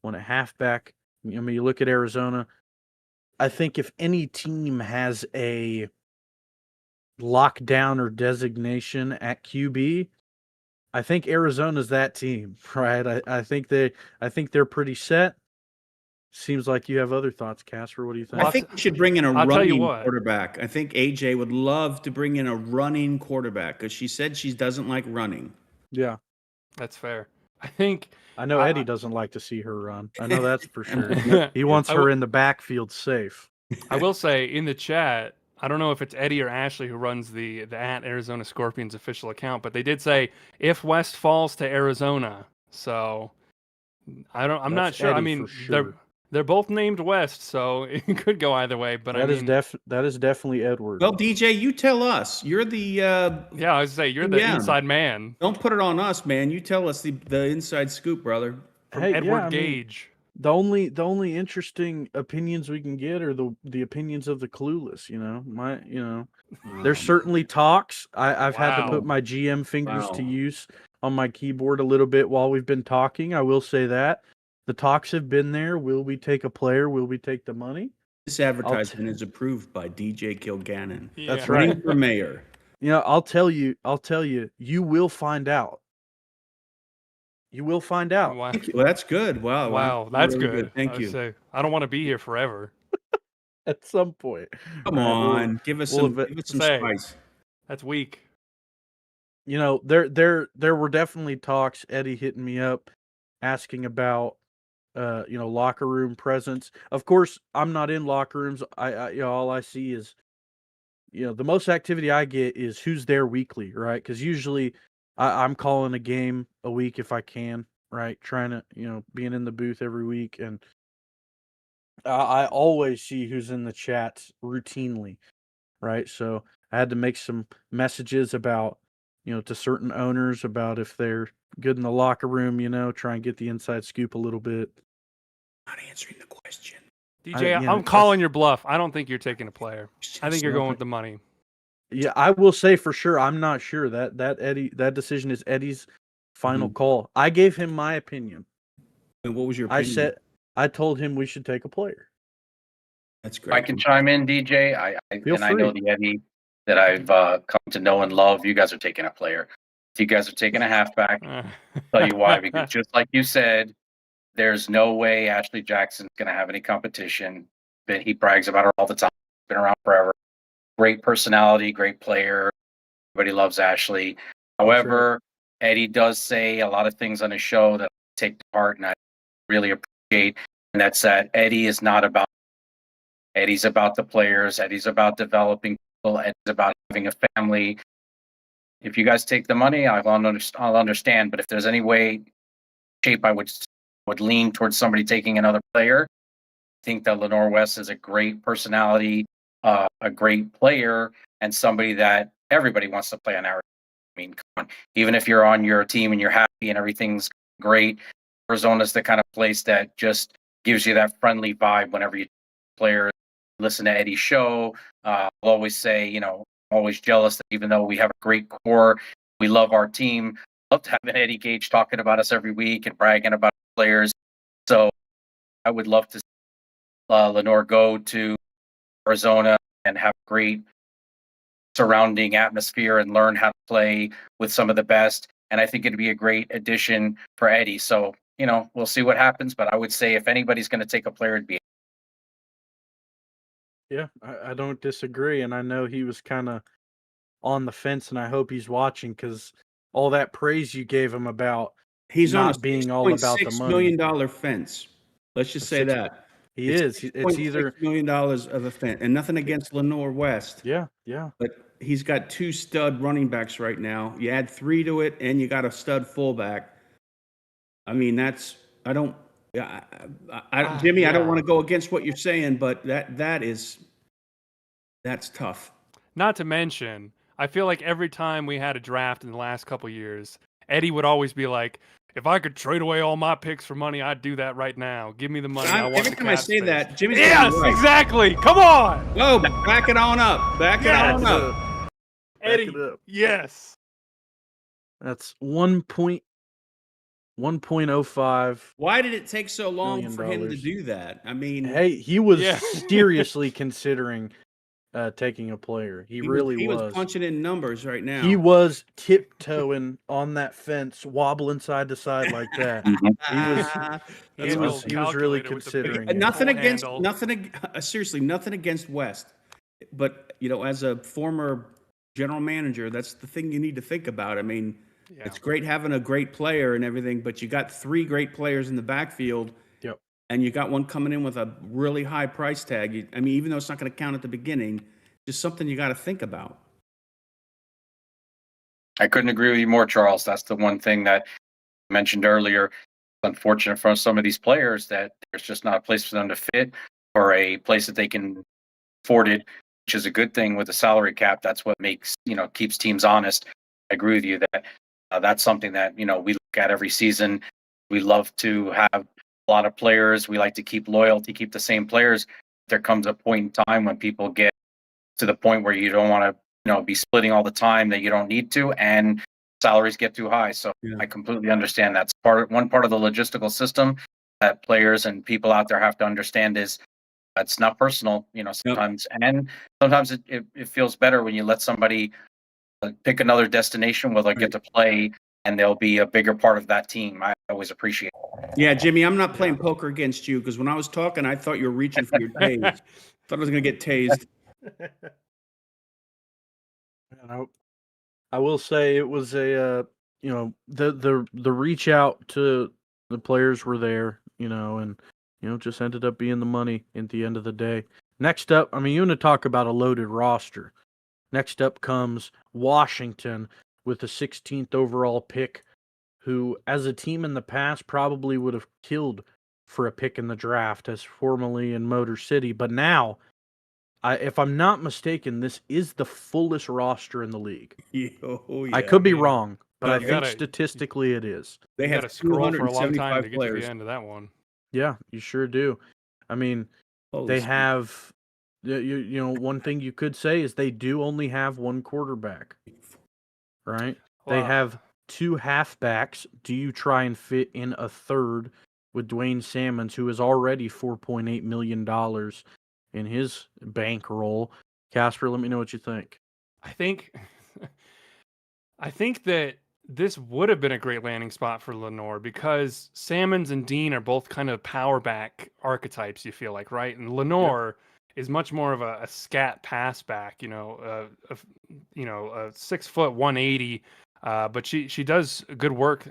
one at halfback. I mean, you look at Arizona. I think if any team has a lockdown or designation at QB, I think Arizona's that team, right? I think they're pretty set. Seems like you have other thoughts, Casper. What do you think? I think we should bring in a running quarterback. I think AJ would love to bring in a running quarterback, because she said she doesn't like running. Yeah, that's fair. I know Eddie doesn't like to see her run. I know that's for sure. He wants her in the backfield safe. I will say in the chat, I don't know if it's Eddie or Ashley who runs the at Arizona Scorpions official account, but they did say if West falls to Arizona. So I'm not sure. Eddie, I mean, sure. they're both named West, so it could go either way. But that is definitely Edward. Well, DJ, you tell us. You're the I was say you're the inside man. Don't put it on us, man. You tell us the inside scoop, brother. From Edward Gage. The only interesting opinions we can get are the opinions of the clueless. There's certainly talks. I've had to put my GM fingers to use on my keyboard a little bit while we've been talking. I will say that the talks have been there. Will we take a player? Will we take the money? This advertisement is approved by DJ Kilgannon. Yeah. That's right. For mayor. I'll tell you, you will find out. You will find out. Wow. Well, that's good. Wow, that's really good. Thank you. I don't want to be here forever. At some point. Come on, give us some spice. That's weak. There were definitely talks. Eddie hitting me up, asking about, locker room presence. Of course, I'm not in locker rooms. I all I see is, the most activity I get is who's there weekly, right? Because usually I'm calling a game a week if I can, right? Trying to, being in the booth every week. And I always see who's in the chats routinely, right? So I had to make some messages about, to certain owners about if they're good in the locker room, try and get the inside scoop a little bit. Not answering the question. DJ, I'm calling your bluff. I don't think you're taking a player. I think you're going with the money. Yeah, I will say for sure. I'm not sure that decision is Eddie's final call. I gave him my opinion. And what was your opinion? I told him we should take a player. That's great. I can chime in, DJ. I know the Eddie that I've come to know and love. You guys are taking a player. If you guys are taking a halfback, I'll tell you why. Because just like you said, there's no way Ashley Jackson's going to have any competition. But he brags about her all the time. Been around forever. Great personality, great player. Everybody loves Ashley. However, Eddie does say a lot of things on his show that I take to heart and I really appreciate. And that's that Eddie is not about. Eddie's about the players. Eddie's about developing people. Eddie's about having a family. If you guys take the money, I'll understand. But if there's any way, shape, I would lean towards somebody taking another player. I think that Lenore West is a great personality, a great player, and somebody that everybody wants to play on our team. I mean, come on. Even if you're on your team and you're happy and everything's great, Arizona's the kind of place that just gives you that friendly vibe whenever you players listen to Eddie's show. I'll always say, I'm always jealous that even though we have a great core, we love our team. Love to have an Eddie Gage talking about us every week and bragging about players. So I would love to see Lenore go to Arizona and have a great surrounding atmosphere and learn how to play with some of the best. And I think it'd be a great addition for Eddie. So, we'll see what happens. But I would say if anybody's going to take a player, it'd be. Yeah, I don't disagree. And I know he was kind of on the fence, and I hope he's watching because all that praise you gave him about He's on not a being all about the $6.6 money. million dollar fence. Let's just say that. He is. It's either $6.6 million of a fence, and nothing against Lenore West. yeah. But he's got 2 stud running backs right now. You add 3 to it, and you got a stud fullback. I mean, Jimmy, I don't want to go against what you're saying, but that's tough. Not to mention, I feel like every time we had a draft in the last couple years, Eddie would always be like, if I could trade away all my picks for money, I'd do that right now. Give me the money. I want every the time I cap say space. that, Jimmy's Yes, right. exactly. Come on. Oh, back it on up. Back it on up. Eddie, Back it up. yes. That's 1.05. Why did it take so long $1 for him to million. do that? I mean, Hey, he was Yeah. seriously considering taking a player. He really was punching in numbers right now. He was tiptoeing on that fence, wobbling side to side like that. He was really considering. Seriously, nothing against West, but as a former general manager, that's the thing you need to think about. I mean, it's great having a great player and everything, but you got 3 great players in the backfield. Yep. And you got one coming in with a really high price tag. Even though it's not going to count at the beginning, just something you got to think about. I couldn't agree with you more, Charles. That's the one thing that I mentioned earlier. It's unfortunate for some of these players that there's just not a place for them to fit or a place that they can afford it, which is a good thing with the salary cap. That's what makes, keeps teams honest. I agree with you that that's something that, we look at every season. We love to have a lot of players. We like to keep loyalty, keep the same players. There comes a point in time when people get to the point where you don't want to, be splitting all the time that you don't need to, and salaries get too high. So I completely understand that's one part of the logistical system that players and people out there have to understand is it's not personal, sometimes. Yep. And sometimes it feels better when you let somebody pick another destination where they'll get to play and they'll be a bigger part of that team. I always appreciate it. Yeah, Jimmy, I'm not playing poker against you because when I was talking, I thought you were reaching for your tase. Thought I was going to get tased. I will say it was a the reach out to the players were there, and just ended up being the money at the end of the day. Next up, you want to talk about a loaded roster. Next up comes Washington with the 16th overall pick, who as a team in the past probably would have killed for a pick in the draft as formerly in Motor City, but now if I'm not mistaken, this is the fullest roster in the league. Oh, yeah. I could be wrong, but I think statistically it is. They have to scroll for a long time to get to the end of that one. Yeah, you sure do. They have, one thing you could say is they do only have one quarterback, right? Wow. They have 2 halfbacks. Do you try and fit in a third with Dwayne Salmons, who is already $4.8 million in his bankroll? Casper, let me know what you think. I think that this would have been a great landing spot for Lenore because Salmons and Dean are both kind of power back archetypes, you feel like, right? And Lenore is much more of a scat pass back, a 6 foot 180, but she does good work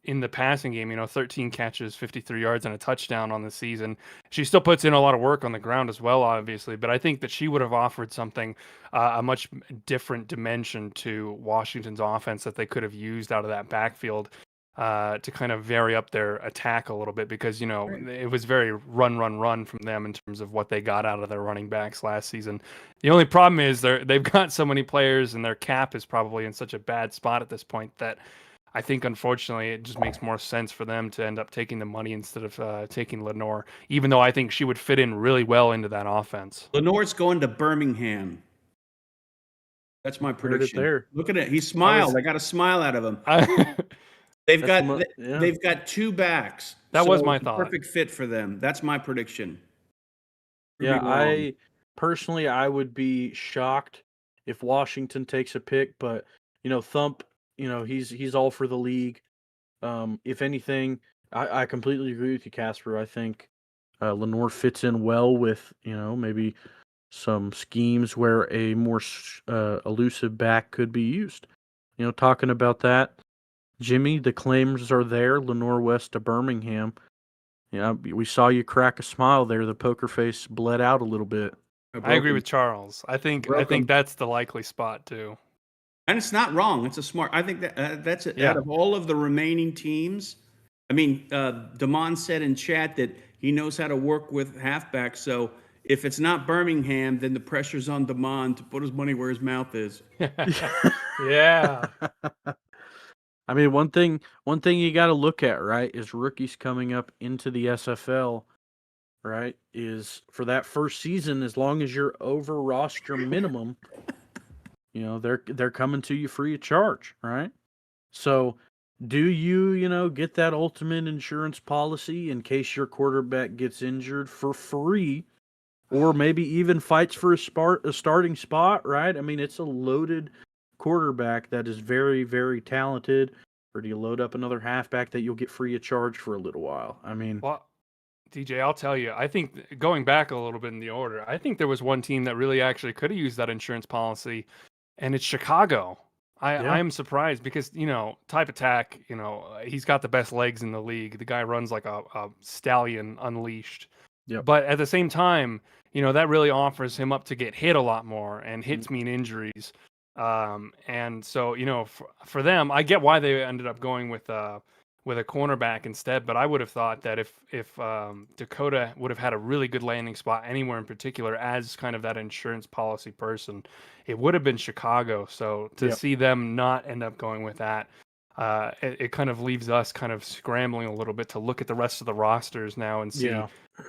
in the passing game, 13 catches, 53 yards, and a touchdown on the season. She still puts in a lot of work on the ground as well, obviously, but I think that she would have offered something, a much different dimension to Washington's offense that they could have used out of that backfield to kind of vary up their attack a little bit because, it was very run from them in terms of what they got out of their running backs last season. The only problem is they've got so many players and their cap is probably in such a bad spot at this point that I think, unfortunately, it just makes more sense for them to end up taking the money instead of taking Lenore, even though I think she would fit in really well into that offense. Lenore's going to Birmingham. That's my Heard it prediction. there. Look at it. He smiled. I got a smile out of him. They've That's got yeah. they've got two backs. That was so my it's a thought. Perfect fit for them. That's my prediction. Yeah, Prove me wrong. I personally I would be shocked if Washington takes a pick, but Thump, he's all for the league. If anything, I completely agree with you, Casper. I think Lenore fits in well with maybe some schemes where a more elusive back could be used. Talking about that, Jimmy, the claims are there. Lenore West to Birmingham. Yeah, we saw you crack a smile there. The poker face bled out a little bit. I agree with Charles. I think that's the likely spot too. And it's not wrong. It's a smart. I think that that's it. Yeah. Out of all of the remaining teams. I mean, Damon said in chat that he knows how to work with halfbacks. So if it's not Birmingham, then the pressure's on Damon to put his money where his mouth is. Yeah. I mean, one thing you got to look at, right, is rookies coming up into the SFL, right, is for that first season, as long as you're over roster minimum, they're coming to you free of charge, right? So do you, get that ultimate insurance policy in case your quarterback gets injured for free, or maybe even fights for a starting spot, right? I mean, it's a loaded quarterback that is very, very talented, or do you load up another halfback that you'll get free of charge for a little while? I mean, Well, DJ, I'll tell you, I think going back a little bit in the order, I think there was one team that really actually could have used that insurance policy, and it's Chicago. Yeah. I'm surprised because, type attack, he's got the best legs in the league. The guy runs like a stallion unleashed. Yep. But at the same time, that really offers him up to get hit a lot more, and hits mean injuries. And so, for them, I get why they ended up going with a cornerback instead, but I would have thought that if Dakota would have had a really good landing spot anywhere in particular as kind of that insurance policy person, it would have been Chicago. So to Yep. see them not end up going with that, it kind of leaves us kind of scrambling a little bit to look at the rest of the rosters now and see,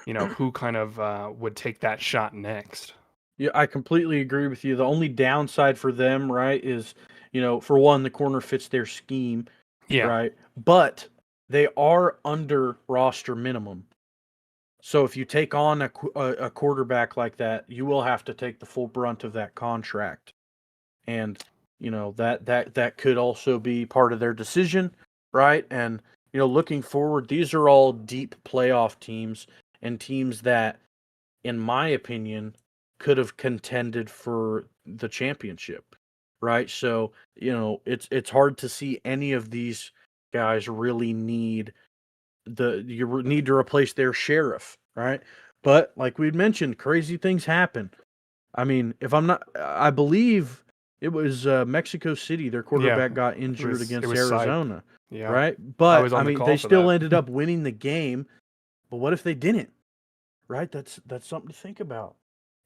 who kind of would take that shot next. Yeah, I completely agree with you. The only downside for them, right, is, for one, the corner fits their scheme. Yeah. Right. But they are under roster minimum. So if you take on a quarterback like that, you will have to take the full brunt of that contract. And, that could also be part of their decision. Right. And, looking forward, these are all deep playoff teams and teams that, in my opinion, could have contended for the championship. Right. So, it's hard to see any of these guys really need to replace their sheriff. Right. But like we'd mentioned, crazy things happen. I mean, I believe it was Mexico City. Their quarterback got injured against Arizona. Yeah. Right. But I mean, they still that. ended up winning the game. But what if they didn't? Right. That's something to think about.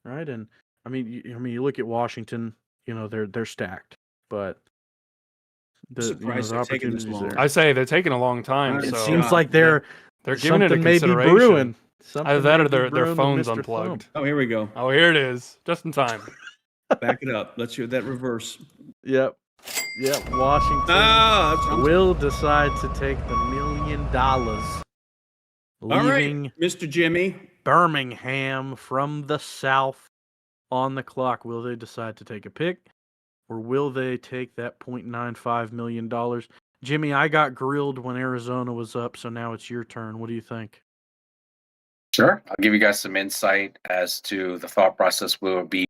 Right. And I mean, you look at Washington. They're stacked, but the opportunities there. I say they're taking a long time. It so seems like they're giving it a may be consideration. brewing. Either that or their phone's unplugged. Oh, here we go. Oh, here it is, just in time. Back it up. Let's hear that reverse. Yep. Washington will decide to take the $1 million, leaving all right, Mr. Jimmy Birmingham from the south on the clock. Will they decide to take a pick, or will they take that $0.95 million? Jimmy, I got grilled when Arizona was up, so now it's your turn. What do you think? Sure. I'll give you guys some insight as to the thought process will be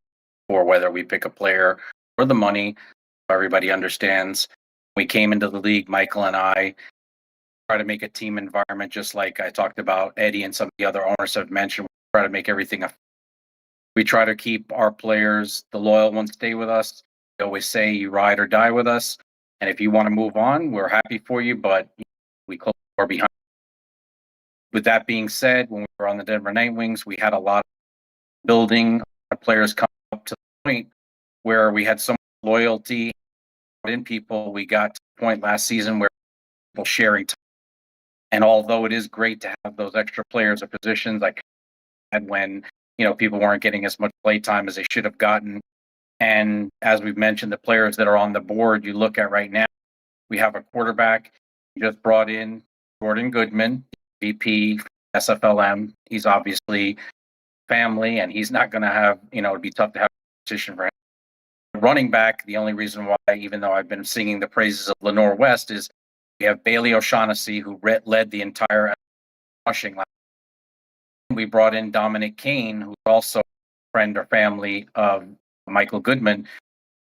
for whether we pick a player or the money. Everybody understands. We came into the league, Michael and I try to make a team environment, just like I talked about Eddie and some of the other owners have mentioned. We try to make everything we try to keep our players, the loyal ones, stay with us. We always say you ride or die with us. And if you want to move on, we're happy for you, but we close the door behind. With that being said, when we were on the Denver Nightwings, we had a lot of building. Our players come up to the point where we had so much loyalty in people. We got to point last season where people sharing time. And although it is great to have those extra players or positions, like had when people weren't getting as much play time as they should have gotten. And as we've mentioned, the players that are on the board, you look at right now, we have a quarterback. We just brought in Jordan Goodman, VP SFLm. He's obviously family, and he's not going to have, it'd be tough to have a position for him. Running back, the only reason why, even though I've been singing the praises of Lenore West, is we have Bailey O'Shaughnessy, who led the entire rushing line. We brought in Dominic Kane, who's also a friend or family of Michael Goodman.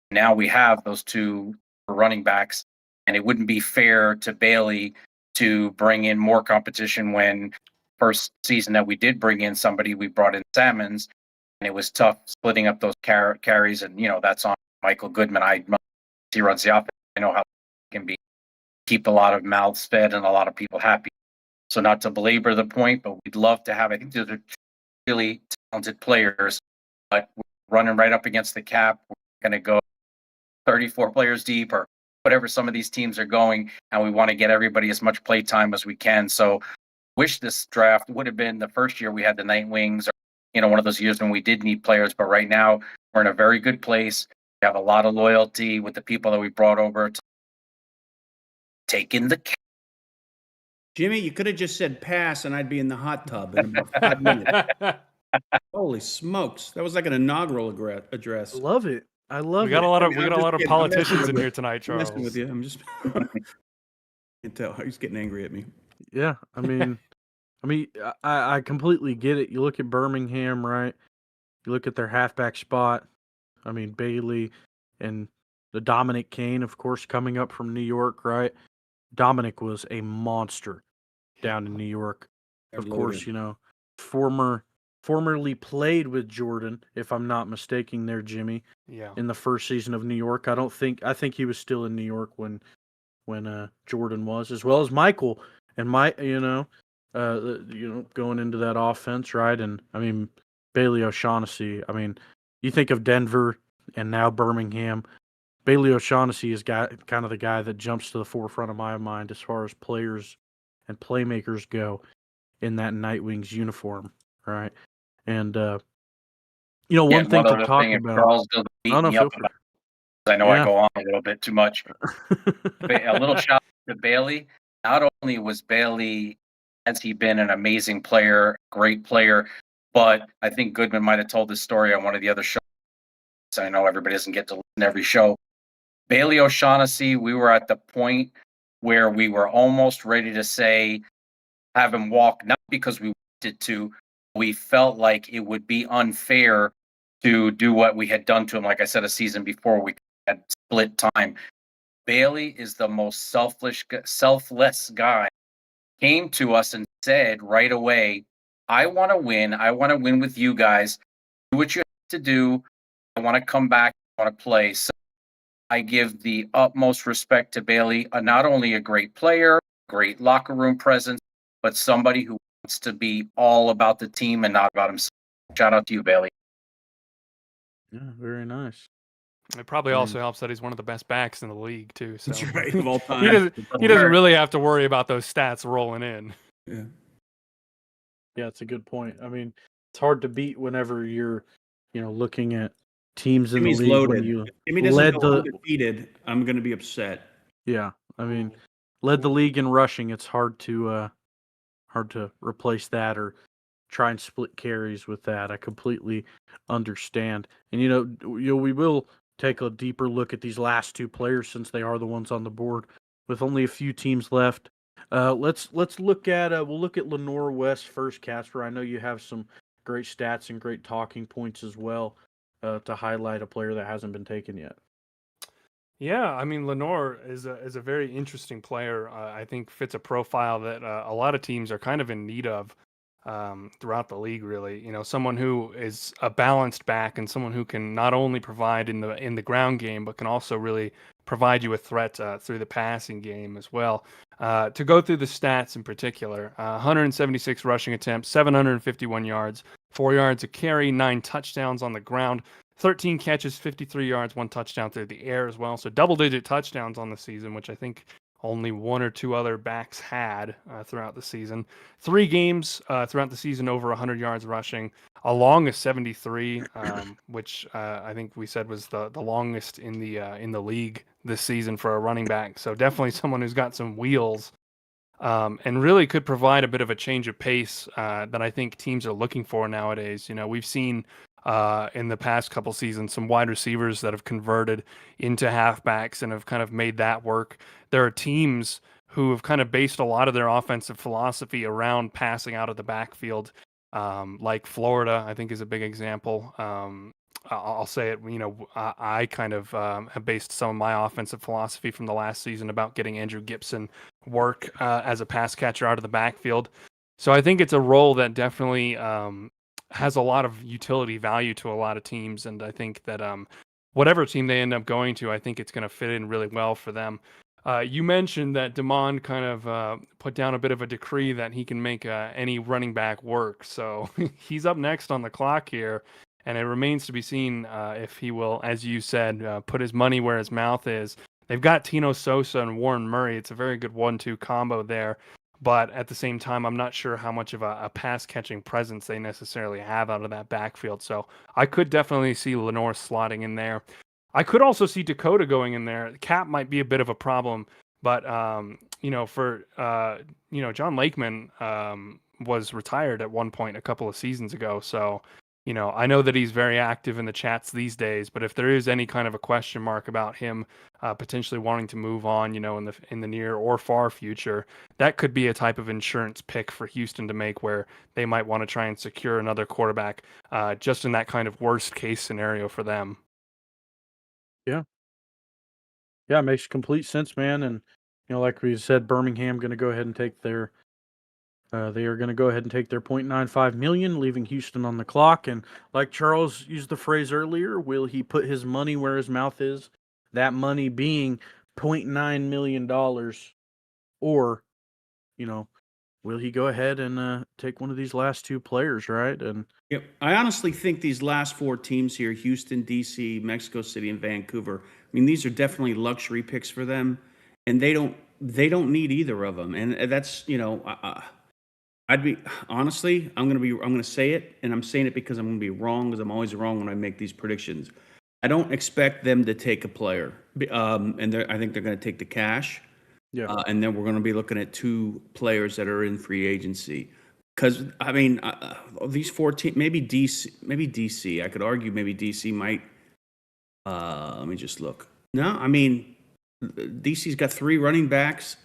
Now we have those two running backs, and it wouldn't be fair to Bailey to bring in more competition when first season that we did bring in somebody, we brought in Salmons, and it was tough splitting up those carries, and that's on Michael Goodman. He runs the offense. I know how it can be, keep a lot of mouths fed and a lot of people happy. So not to belabor the point, but we'd love to have, I think those are really talented players, but we're running right up against the cap. We're going to go 34 players deep or whatever some of these teams are going, and we want to get everybody as much play time as we can. So wish this draft would have been the first year we had the Night Wings, or one of those years when we did need players. But right now we're in a very good place. We have a lot of loyalty with the people that we brought over to take in the cap. Jimmy, you could have just said pass, and I'd be in the hot tub in about 5 minutes. Holy smokes, that was like an inaugural address. I love it. I love we got it. a lot of I mean, we I'm got a just lot of kidding. I'm politicians messing in with here tonight, I'm Charles. messing with you. I'm just can't tell. He's getting angry at me. Yeah, I mean, I completely get it. You look at Birmingham, right? You look at their halfback spot. I mean, Bailey and the Dominic Kane, of course, coming up from New York, right? Dominic was a monster down in New York. Of course, formerly played with Jordan, if I'm not mistaken there, Jimmy, Yeah. in the first season of New York. I think he was still in New York when Jordan was, as well as Michael and going into that offense, right? And I mean, Bailey O'Shaughnessy. I mean, you think of Denver and now Birmingham. Bailey O'Shaughnessy is kind of the guy that jumps to the forefront of my mind as far as players and playmakers go in that Night Wings uniform, right? And one thing to talk about. Charles doesn't beat me up about, I know I go on a little bit too much. A little shout out to Bailey. Not only was Bailey, has he been an amazing player, great player, but I think Goodman might have told this story on one of the other shows. I know everybody doesn't get to listen to every show. Bailey O'Shaughnessy, we were at the point where we were almost ready to say, have him walk, not because we wanted to. We felt like it would be unfair to do what we had done to him. Like I said, a season before, we had split time. Bailey is the most selfless guy. Came to us and said right away, I want to win. I want to win with you guys. Do what you have to do. I want to come back. I want to play. So I give the utmost respect to Bailey, not only a great player, great locker room presence, but somebody who wants to be all about the team and not about himself. Shout out to you, Bailey. Yeah, very nice. It probably also helps that he's one of the best backs in the league too. So That's right, of all time. he doesn't really have to worry about those stats rolling in. Yeah, it's a good point. I mean, it's hard to beat whenever you're, looking at teams in Jimmy's the league. loaded. When you If Jimmy doesn't go undefeated, I'm going to be upset. Yeah, I mean, led the league in rushing. It's hard to replace that or try and split carries with that. I completely understand. And we will take a deeper look at these last two players since they are the ones on the board with only a few teams left. Let's look at we'll look at Lenore West first, Casper. I know you have some great stats and great talking points as well to highlight a player that hasn't been taken yet. Yeah, I mean Lenore is a very interesting player. I think fits a profile that a lot of teams are kind of in need of throughout the league. Really, someone who is a balanced back and someone who can not only provide in the ground game, but can also really provide you a threat through the passing game as well. To go through the stats in particular, 176 rushing attempts, 751 yards, 4 yards a carry, 9 touchdowns on the ground, 13 catches, 53 yards, 1 touchdown through the air as well. So double-digit touchdowns on the season, which I think only 1 or 2 other backs had throughout the season. 3 games throughout the season over 100 yards rushing, along a 73, which I think we said was the longest in the league this season for a running back. So definitely someone who's got some wheels. And really could provide a bit of a change of pace that I think teams are looking for nowadays. You know, we've seen in the past couple seasons some wide receivers that have converted into halfbacks and have kind of made that work. There are teams who have kind of based a lot of their offensive philosophy around passing out of the backfield, like Florida, I think is a big example. I'll say it, you know, I kind of have based some of my offensive philosophy from the last season about getting Andrew Gibson work as a pass catcher out of the backfield. So I think it's a role that definitely has a lot of utility value to a lot of teams. And I think that whatever team they end up going to, I think it's going to fit in really well for them. You mentioned that Damon kind of put down a bit of a decree that he can make any running back work. So he's up next on the clock here. And it remains to be seen if he will, as you said, put his money where his mouth is. They've got Tino Sosa and Warren Murray. It's a very good 1-2 combo there. But at the same time, I'm not sure how much of a pass-catching presence they necessarily have out of that backfield. So I could definitely see Lenore slotting in there. I could also see Dakota going in there. Cap might be a bit of a problem. But, you know, for, you know, John Lakeman was retired at one point a couple of seasons ago. So, you know, I know that he's very active in the chats these days, but if there is any kind of a question mark about him potentially wanting to move on, you know, in the near or far future, that could be a type of insurance pick for Houston to make, where they might want to try and secure another quarterback, just in that kind of worst case scenario for them. Yeah, it makes complete sense, man. And you know, like we said, Birmingham going to go ahead and take their they are going to go ahead and take their 0.95 million, leaving Houston on the clock. And like Charles used the phrase earlier, will he put his money where his mouth is? That money being $0.9 million, or, you know, will he go ahead and take one of these last 2 players, right? And Yep. I honestly think these last 4 teams here, Houston, DC, Mexico City, and Vancouver, I mean, these are definitely luxury picks for them, and they don't need either of them. And that's, you know, I'd be honestly, I'm gonna say it, and I'm saying it because I'm gonna be wrong, because I'm always wrong when I make these predictions. I don't expect them to take a player, and I think they're gonna take the cash, and then we're gonna be looking at 2 players that are in free agency. Because I mean, these 14, maybe DC. I could argue maybe DC might. Let me just look. No, I mean, DC's got 3 running backs.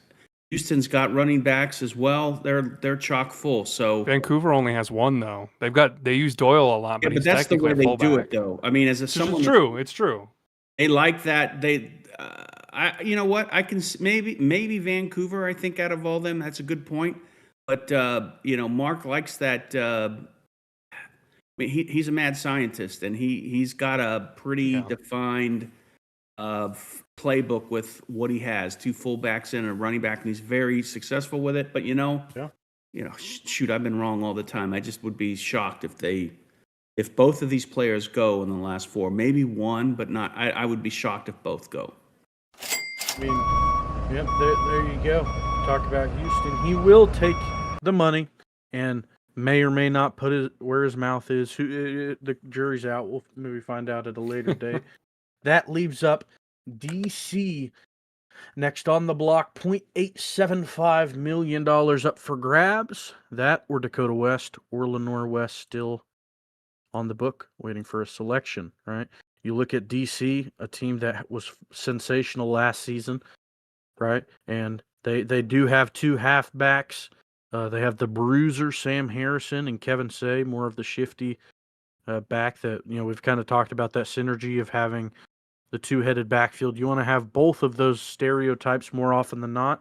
Houston's got running backs as well. They're chock full. So Vancouver only has 1 though. They use Doyle a lot, but yeah, he's but that's the way technically a they do fullback. it, though. I mean, as a someone, It's true. they like that. You know what? I can maybe Vancouver. I think out of all them, that's a good point. But you know, Mark likes that. I mean, he's a mad scientist, and he's got a pretty defined playbook with what he has: 2 fullbacks and a running back, and he's very successful with it. But you know, shoot, I've been wrong all the time. I just would be shocked if both of these players go in the last 4, maybe 1, but not. I would be shocked if both go. I mean, yep, there you go. Talk about Houston. He will take the money and may or may not put it where his mouth is. The jury's out. We'll maybe find out at a later date. That leaves up DC next on the block. $0.875 million up for grabs. That or Dakota West or Lenore West still on the book waiting for a selection, right? You look at DC, a team that was sensational last season, right? And they do have 2 halfbacks. They have the bruiser, Sam Harrison, and Kevin Say, more of the shifty back that, you know, we've kind of talked about that synergy of having the 2-headed backfield. You want to have both of those stereotypes more often than not.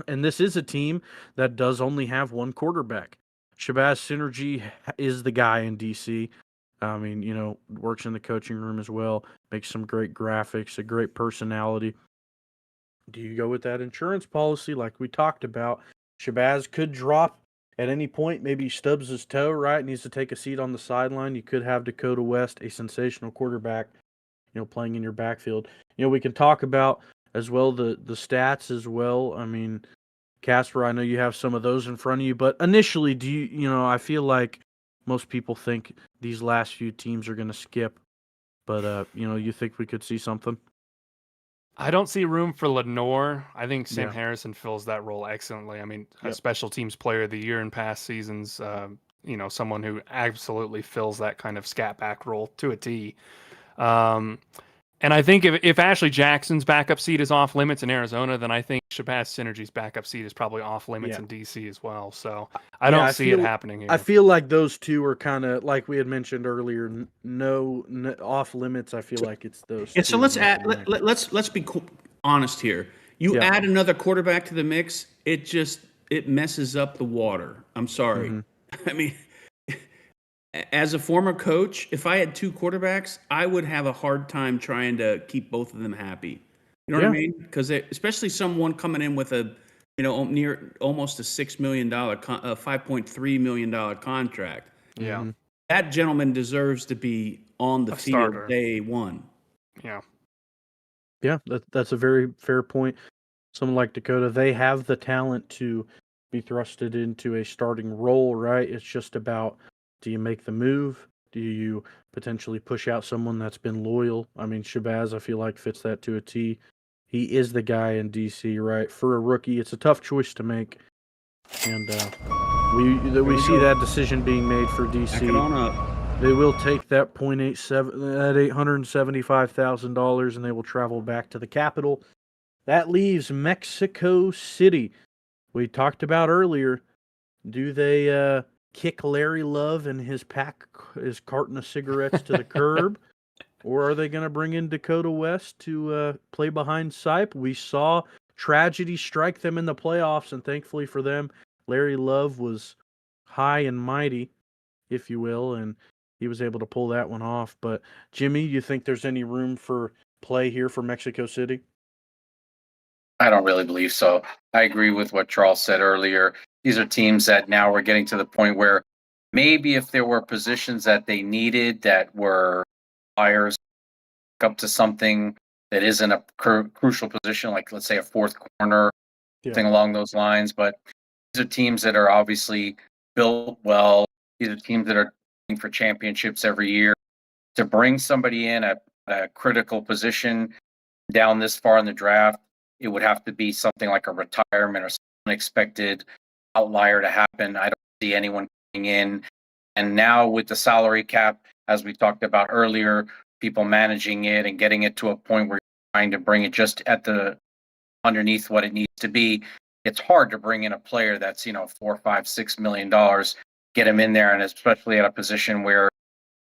And this is a team that does only have 1 quarterback. Shabazz Synergy is the guy in DC. I mean, you know, works in the coaching room as well, makes some great graphics, a great personality. Do you go with that insurance policy like we talked about? Shabazz could drop at any point maybe he stubs his toe, right, needs to take a seat on the sideline, you could have Dakota West, a sensational quarterback, playing in your backfield. We can talk about as well the stats as well. I mean, Casper, I know you have some of those in front of you, but initially, I feel like most people think these last few teams are going to skip, but you think we could see something? I don't see room for Lenore. I think Sam Yeah. Harrison fills that role excellently. I mean, a Yep. special teams player of the year in past seasons. Someone who absolutely fills that kind of scat back role to a T. And I think if Ashley Jackson's backup seat is off limits in Arizona, then I think Shabazz Synergy's backup seat is probably off limits Yeah. in DC as well. So I don't see it happening here. I feel like those two are kind of like we had mentioned earlier. No off limits. I feel like it's those. Yeah, two so let's in that add. line. Let's be honest here. You Yeah. add another quarterback to the mix, it messes up the water. I'm sorry. Mhm. I mean, as a former coach, if I had two quarterbacks, I would have a hard time trying to keep both of them happy. You know what I Yeah. mean? Because especially someone coming in with a, near almost a $6 million, $5.3 million contract. Yeah. Mhm. That gentleman deserves to be on the A field starter. day one. Yeah. Yeah, that's a very fair point. Someone like Dakota, they have the talent to be thrusted into a starting role, right? It's just about, do you make the move? Do you potentially push out someone that's been loyal? I mean, Shabazz, I feel like fits that to a T. He is the guy in DC, right? For a rookie, it's a tough choice to make, and we see that decision being made for Back it DC. on up. They will take that $875,000, and they will travel back to the capital. That leaves Mexico City. We talked about earlier. Do they kick Larry Love and his carton of cigarettes to the curb, or are they going to bring in Dakota West to play behind Sipe? We saw tragedy strike them in the playoffs, and thankfully for them, Larry Love was high and mighty, if you will, and he was able to pull that one off. But Jimmy, you think there's any room for play here for Mexico City? I don't really believe so. I agree with what Charles said earlier. These are teams that now we're getting to the point where maybe if there were positions that they needed that were buyers up to something that isn't a crucial position, like let's say a fourth corner, something along those lines. But these are teams that are obviously built well. These are teams that are looking for championships every year. To bring somebody in at a critical position down this far in the draft, it would have to be something like a retirement or some unexpected outlier to happen. I don't see anyone coming in. And now with the salary cap, as we talked about earlier, people managing it and getting it to a point where you're trying to bring it just at the underneath what it needs to be. It's hard to bring in a player that's, $4, $5, $6 million, get him in there, and especially at a position where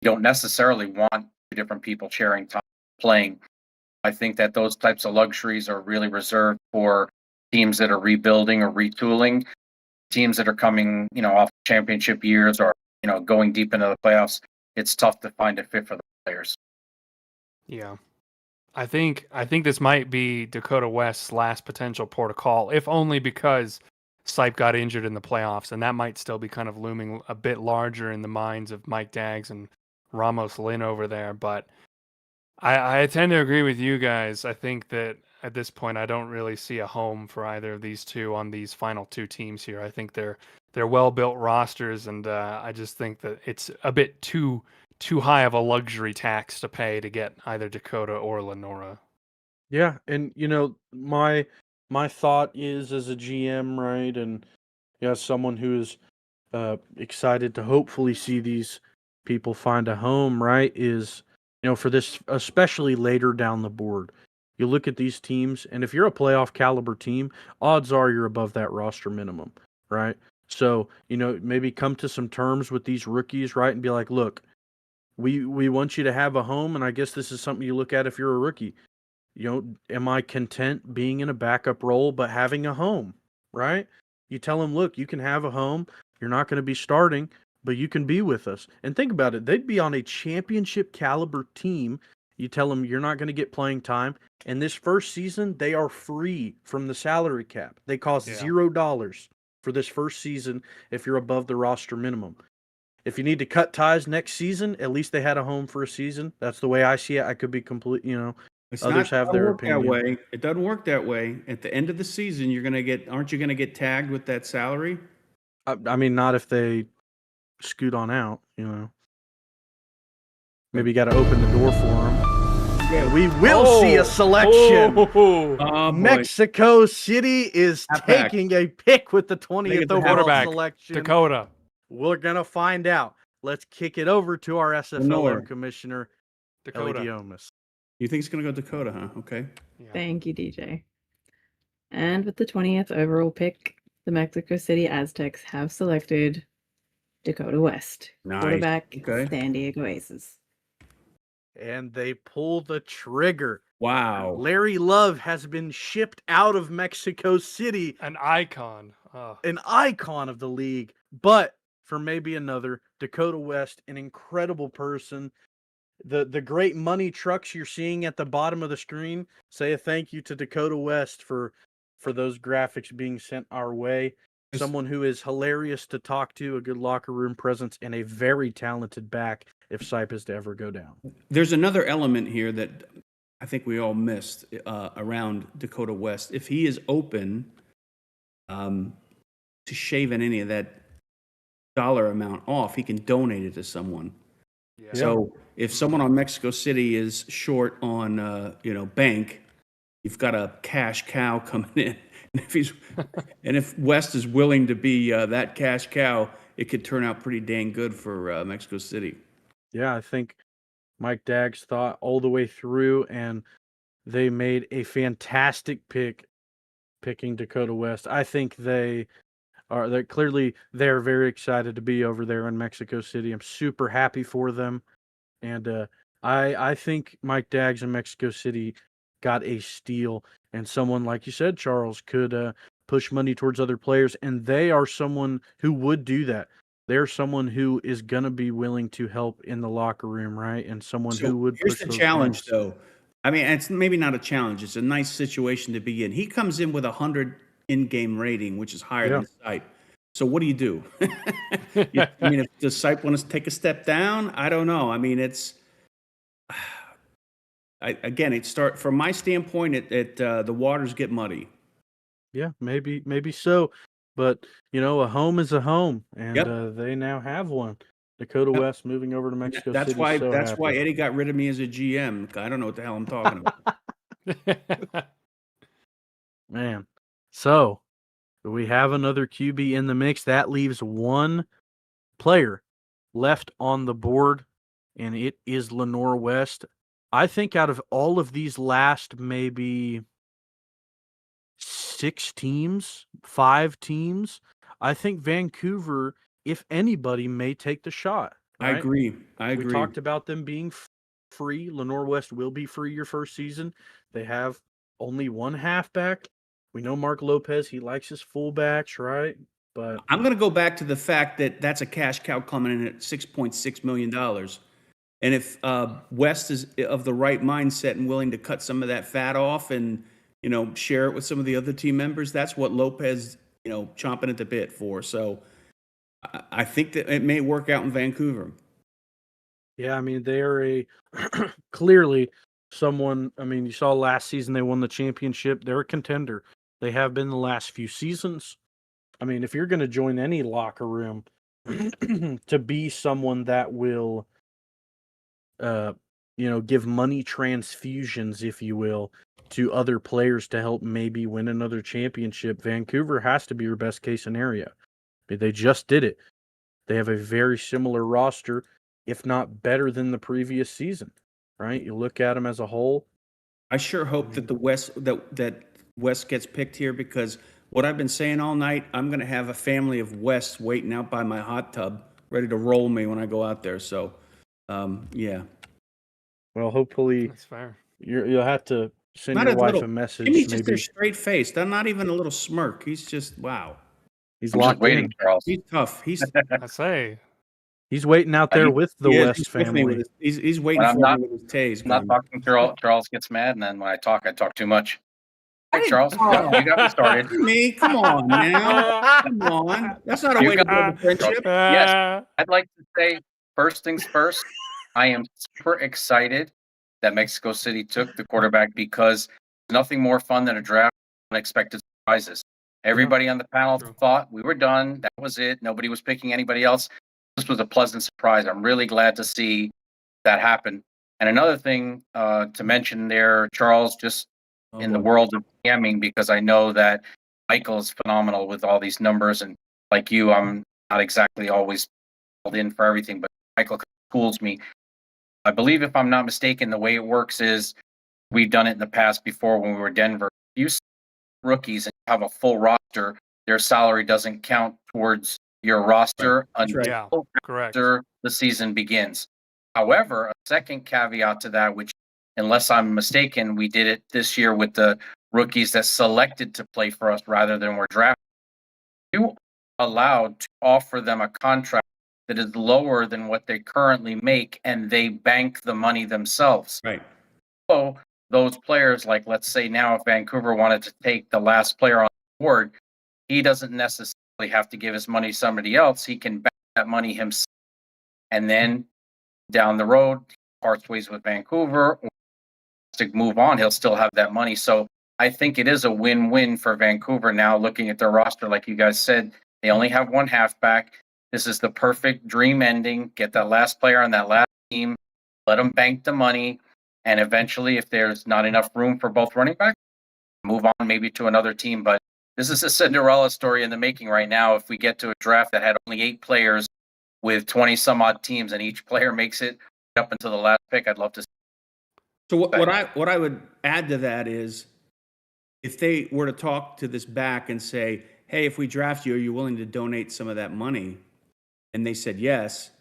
you don't necessarily want two different people sharing time playing. I think that those types of luxuries are really reserved for teams that are rebuilding or retooling. Teams that are coming, off championship years or, going deep into the playoffs. It's tough to find a fit for the players. Yeah. I think this might be Dakota West's last potential port of call, if only because Sipe got injured in the playoffs, and that might still be kind of looming a bit larger in the minds of Mike Daggs and Ramos Lynn over there. But I tend to agree with you guys. I think that at this point, I don't really see a home for either of these two on these final two teams here. I think they're well-built rosters, and I just think that it's a bit too high of a luxury tax to pay to get either Dakota or Lenora. Yeah, and my thought is, as a GM, right, and someone who is excited to hopefully see these people find a home, right, is for this, especially later down the board. You look at these teams, and if you're a playoff caliber team, odds are you're above that roster minimum, right? So, maybe come to some terms with these rookies, right, and be like, look, we want you to have a home, and I guess this is something you look at if you're a rookie. Am I content being in a backup role but having a home, right? You tell them, look, you can have a home. You're not going to be starting, but you can be with us. And think about it. They'd be on a championship caliber team. You tell them you're not going to get playing time. And this first season, they are free from the salary cap. They cost $0. for this first season if you're above the roster minimum. If you need to cut ties next season, at least they had a home for a season. That's the way I see it. I could be complete, others have their opinion. That way. It doesn't work that way. At the end of the season, aren't you going to get tagged with that salary? I mean, not if they scoot on out, Maybe you got to open the door for them. Yeah, we will see a selection. Oh, Mexico City is taking a pick with the 20th overall quarterback, selection. Dakota. We're going to find out. Let's kick it over to our SFLm commissioner, Dakota. Omas. You think it's going to go Dakota, huh? Okay. Yeah. Thank you, DJ. And with the 20th overall pick, the Mexico City Aztecs have selected Dakota West, Nice. quarterback, Okay. San Diego Aces. And they pull the trigger. Wow. Larry Love has been shipped out of Mexico City. An icon. An icon of the league. But for maybe another, Dakota West, an incredible person. The great money trucks you're seeing at the bottom of the screen, say a thank you to Dakota West for those graphics being sent our way. Someone who is hilarious to talk to, a good locker room presence, and a very talented back if Sipe is to ever go down. There's another element here that I think we all missed around Dakota West. If he is open to shaving any of that dollar amount off, he can donate it to someone. Yeah. So if someone on Mexico City is short on, bank, you've got a cash cow coming in. And if West is willing to be that cash cow, it could turn out pretty dang good for Mexico City. Yeah, I think Mike Daggs thought all the way through, and they made a fantastic picking Dakota West. I think they're very excited to be over there in Mexico City. I'm super happy for them. And I think Mike Daggs in Mexico City got a steal, and someone, like you said, Charles, could push money towards other players, and they are someone who would do that. They're someone who is going to be willing to help in the locker room, right? And someone who would Here's push the those challenge, things. though. I mean, it's maybe not a challenge. It's a nice situation to be in. He comes in with 100 in-game rating, which is higher than Sipe. So what do you do? Does Sipe want to take a step down? I don't know. I mean, from my standpoint, the waters get muddy. Yeah, maybe so. But, a home is a home, and they now have one. Dakota West moving over to Mexico City. That's why Eddie got rid of me as a GM. I don't know what the hell I'm talking about. Man. So, we have another QB in the mix. That leaves one player left on the board, and it is Lenore West. I think out of all of these last maybe 5 teams, I think Vancouver, if anybody, may take the shot. Right? I agree. We talked about them being free. Lenore West will be free your first season. They have only one halfback. We know Mark Lopez, he likes his fullbacks, right? But I'm going to go back to the fact that that's a cash cow coming in at $6.6 million. And if West is of the right mindset and willing to cut some of that fat off and, share it with some of the other team members, that's what Lopez, chomping at the bit for. So I think that it may work out in Vancouver. Yeah, I mean, they are clearly someone. I mean, you saw last season they won the championship. They're a contender. They have been the last few seasons. I mean, if you're going to join any locker room to be someone that will, give money transfusions, if you will, to other players to help maybe win another championship, Vancouver has to be your best case scenario. I mean, they just did it. They have a very similar roster, if not better than the previous season, right? You look at them as a whole. I sure hope that that West gets picked here, because what I've been saying all night, I'm going to have a family of Wests waiting out by my hot tub, ready to roll me when I go out there. So, yeah. Well, hopefully That's fair. You'll have to send Not your a wife little- a message. Jimmy's just Maybe their straight face. They're not even a little smirk. He's just, wow. he's I'm just locked waiting, in. Charles. He's tough. He's I say. He's waiting out there with the he is. West He's with me family. with he's waiting When I'm for not- me with his Taze. I'm not talking. Charles gets mad, and then when I talk too much. Hey, Charles, you got me started. Me, come on now. Come on. That's not a You way to got build a friendship. Yes, I'd like to say first things first. I am super excited that Mexico City took the quarterback because there's nothing more fun than a draft of unexpected surprises. Everybody on the panel True. thought we were done. That was it. Nobody was picking anybody else. This was a pleasant surprise. I'm really glad to see that happen. And another thing to mention there, Charles, just in the world of GMing, because I know that Michael is phenomenal with all these numbers, and like you, I'm not exactly always called in for everything, but Michael schools me. I believe, if I'm not mistaken, the way it works is we've done it in the past before when we were Denver. If you rookies and have a full roster, their salary doesn't count towards your roster until Yeah, correct. after the season begins. However, a second caveat to that, which, unless I'm mistaken, we did it this year with the rookies that selected to play for us rather than were drafted. You are allowed to offer them a contract that is lower than what they currently make, and they bank the money themselves. Right. So those players, like, let's say now if Vancouver wanted to take the last player on the board, he doesn't necessarily have to give his money to somebody else. He can bank that money himself. And then down the road, parts ways with Vancouver, or to move on, he'll still have that money. So I think it is a win-win for Vancouver now, looking at their roster. Like you guys said, they only have one halfback. This is the perfect dream ending. Get that last player on that last team, let them bank the money, and eventually, if there's not enough room for both running backs, move on maybe to another team. But this is a Cinderella story in the making right now. If we get to a draft that had only 8 players with 20 some odd teams and each player makes it up until the last pick, I'd love to see. So what I would add to that is, if they were to talk to this back and say, hey, if we draft you, are you willing to donate some of that money? And they said yes,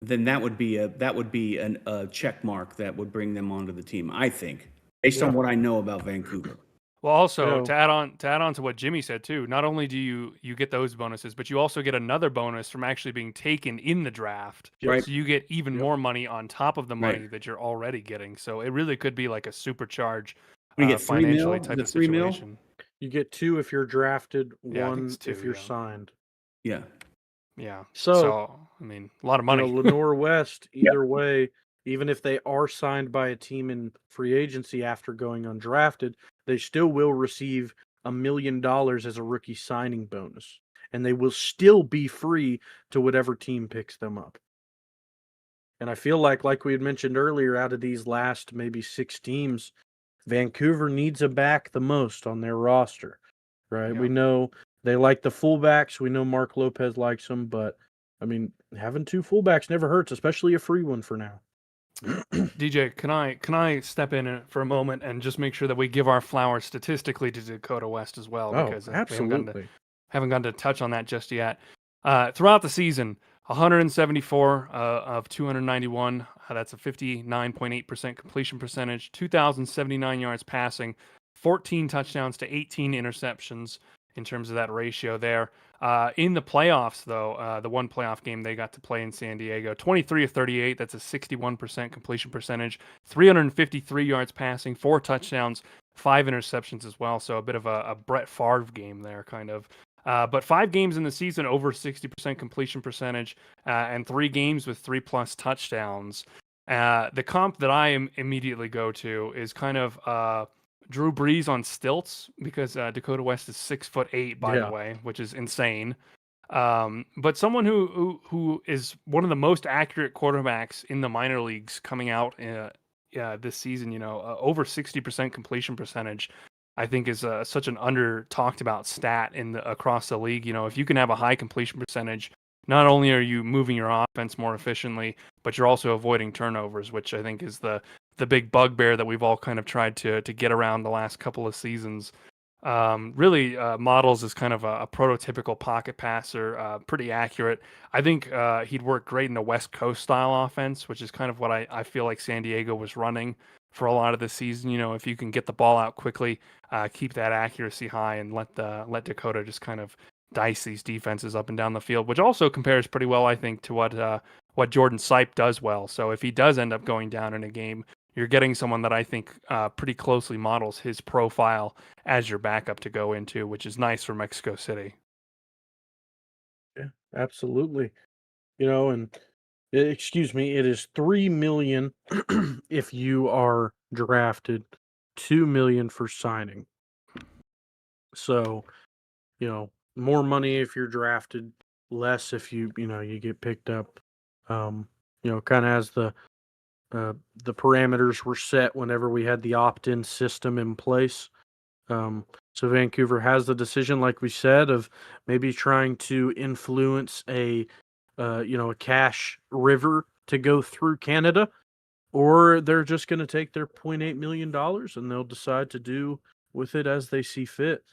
then that would be a check mark that would bring them onto the team, I think, based on what I know about Vancouver. Well, also So- to add on to what Jimmy said too, not only do you get those bonuses, but you also get another bonus from actually being taken in the draft. Right. So you get even more money on top of the money Right. that you're already getting. So it really could be like a supercharge We get 3 mil? financially Is type it of 3 mil? situation. You get 2 if you're drafted, Yeah, I think 1 it's 2, if you're yeah. signed. Yeah. Yeah. So, I mean, a lot of money. Lenore West, either way, even if they are signed by a team in free agency after going undrafted, they still will receive $1 million as a rookie signing bonus, and they will still be free to whatever team picks them up. And I feel like we had mentioned earlier, out of these last maybe 6 teams, Vancouver needs a back the most on their roster, right? Yeah. We know they like the fullbacks. We know Mark Lopez likes them, but I mean, having 2 fullbacks never hurts, especially a free one for now. DJ, can I step in for a moment and just make sure that we give our flowers statistically to Dakota West as well, because we absolutely. haven't gotten to touch on that just yet. Throughout the season, 174 of 291. That's a 59.8% completion percentage. 2,079 yards passing. 14 touchdowns to 18 interceptions in terms of that ratio there. In the playoffs, though, the one playoff game they got to play in San Diego, 23 of 38. That's a 61% completion percentage. 353 yards passing. 4 touchdowns. 5 interceptions as well. So a bit of a Brett Favre game there, kind of. But 5 games in the season, over 60% completion percentage, and 3 games with 3+ touchdowns. The comp that I immediately go to is kind of Drew Brees on stilts, because Dakota West is 6'8", by the way, which is insane. But someone who is one of the most accurate quarterbacks in the minor leagues coming out this season, over 60% completion percentage, I think is such an under talked about stat across the league. If you can have a high completion percentage, not only are you moving your offense more efficiently, but you're also avoiding turnovers, which I think is the big bugbear that we've all kind of tried to get around the last couple of seasons. Really models as kind of a prototypical pocket passer, pretty accurate. I think he'd work great in a West Coast style offense, which is kind of what I feel like San Diego was running for a lot of the season. If you can get the ball out quickly, keep that accuracy high, and let Dakota just kind of dice these defenses up and down the field, which also compares pretty well, I think, to what Jordan Sipe does well. So if he does end up going down in a game, you're getting someone that I think pretty closely models his profile as your backup to go into, which is nice for Mexico City. Yeah, absolutely. And excuse me, it is 3 million if you are drafted, 2 million for signing. So, more money if you're drafted, less if you get picked up. Kind of as the parameters were set whenever we had the opt-in system in place. So Vancouver has the decision, like we said, of maybe trying to influence a cash river to go through Canada, or they're just going to take their $0.8 million and they'll decide to do with it as they see fit.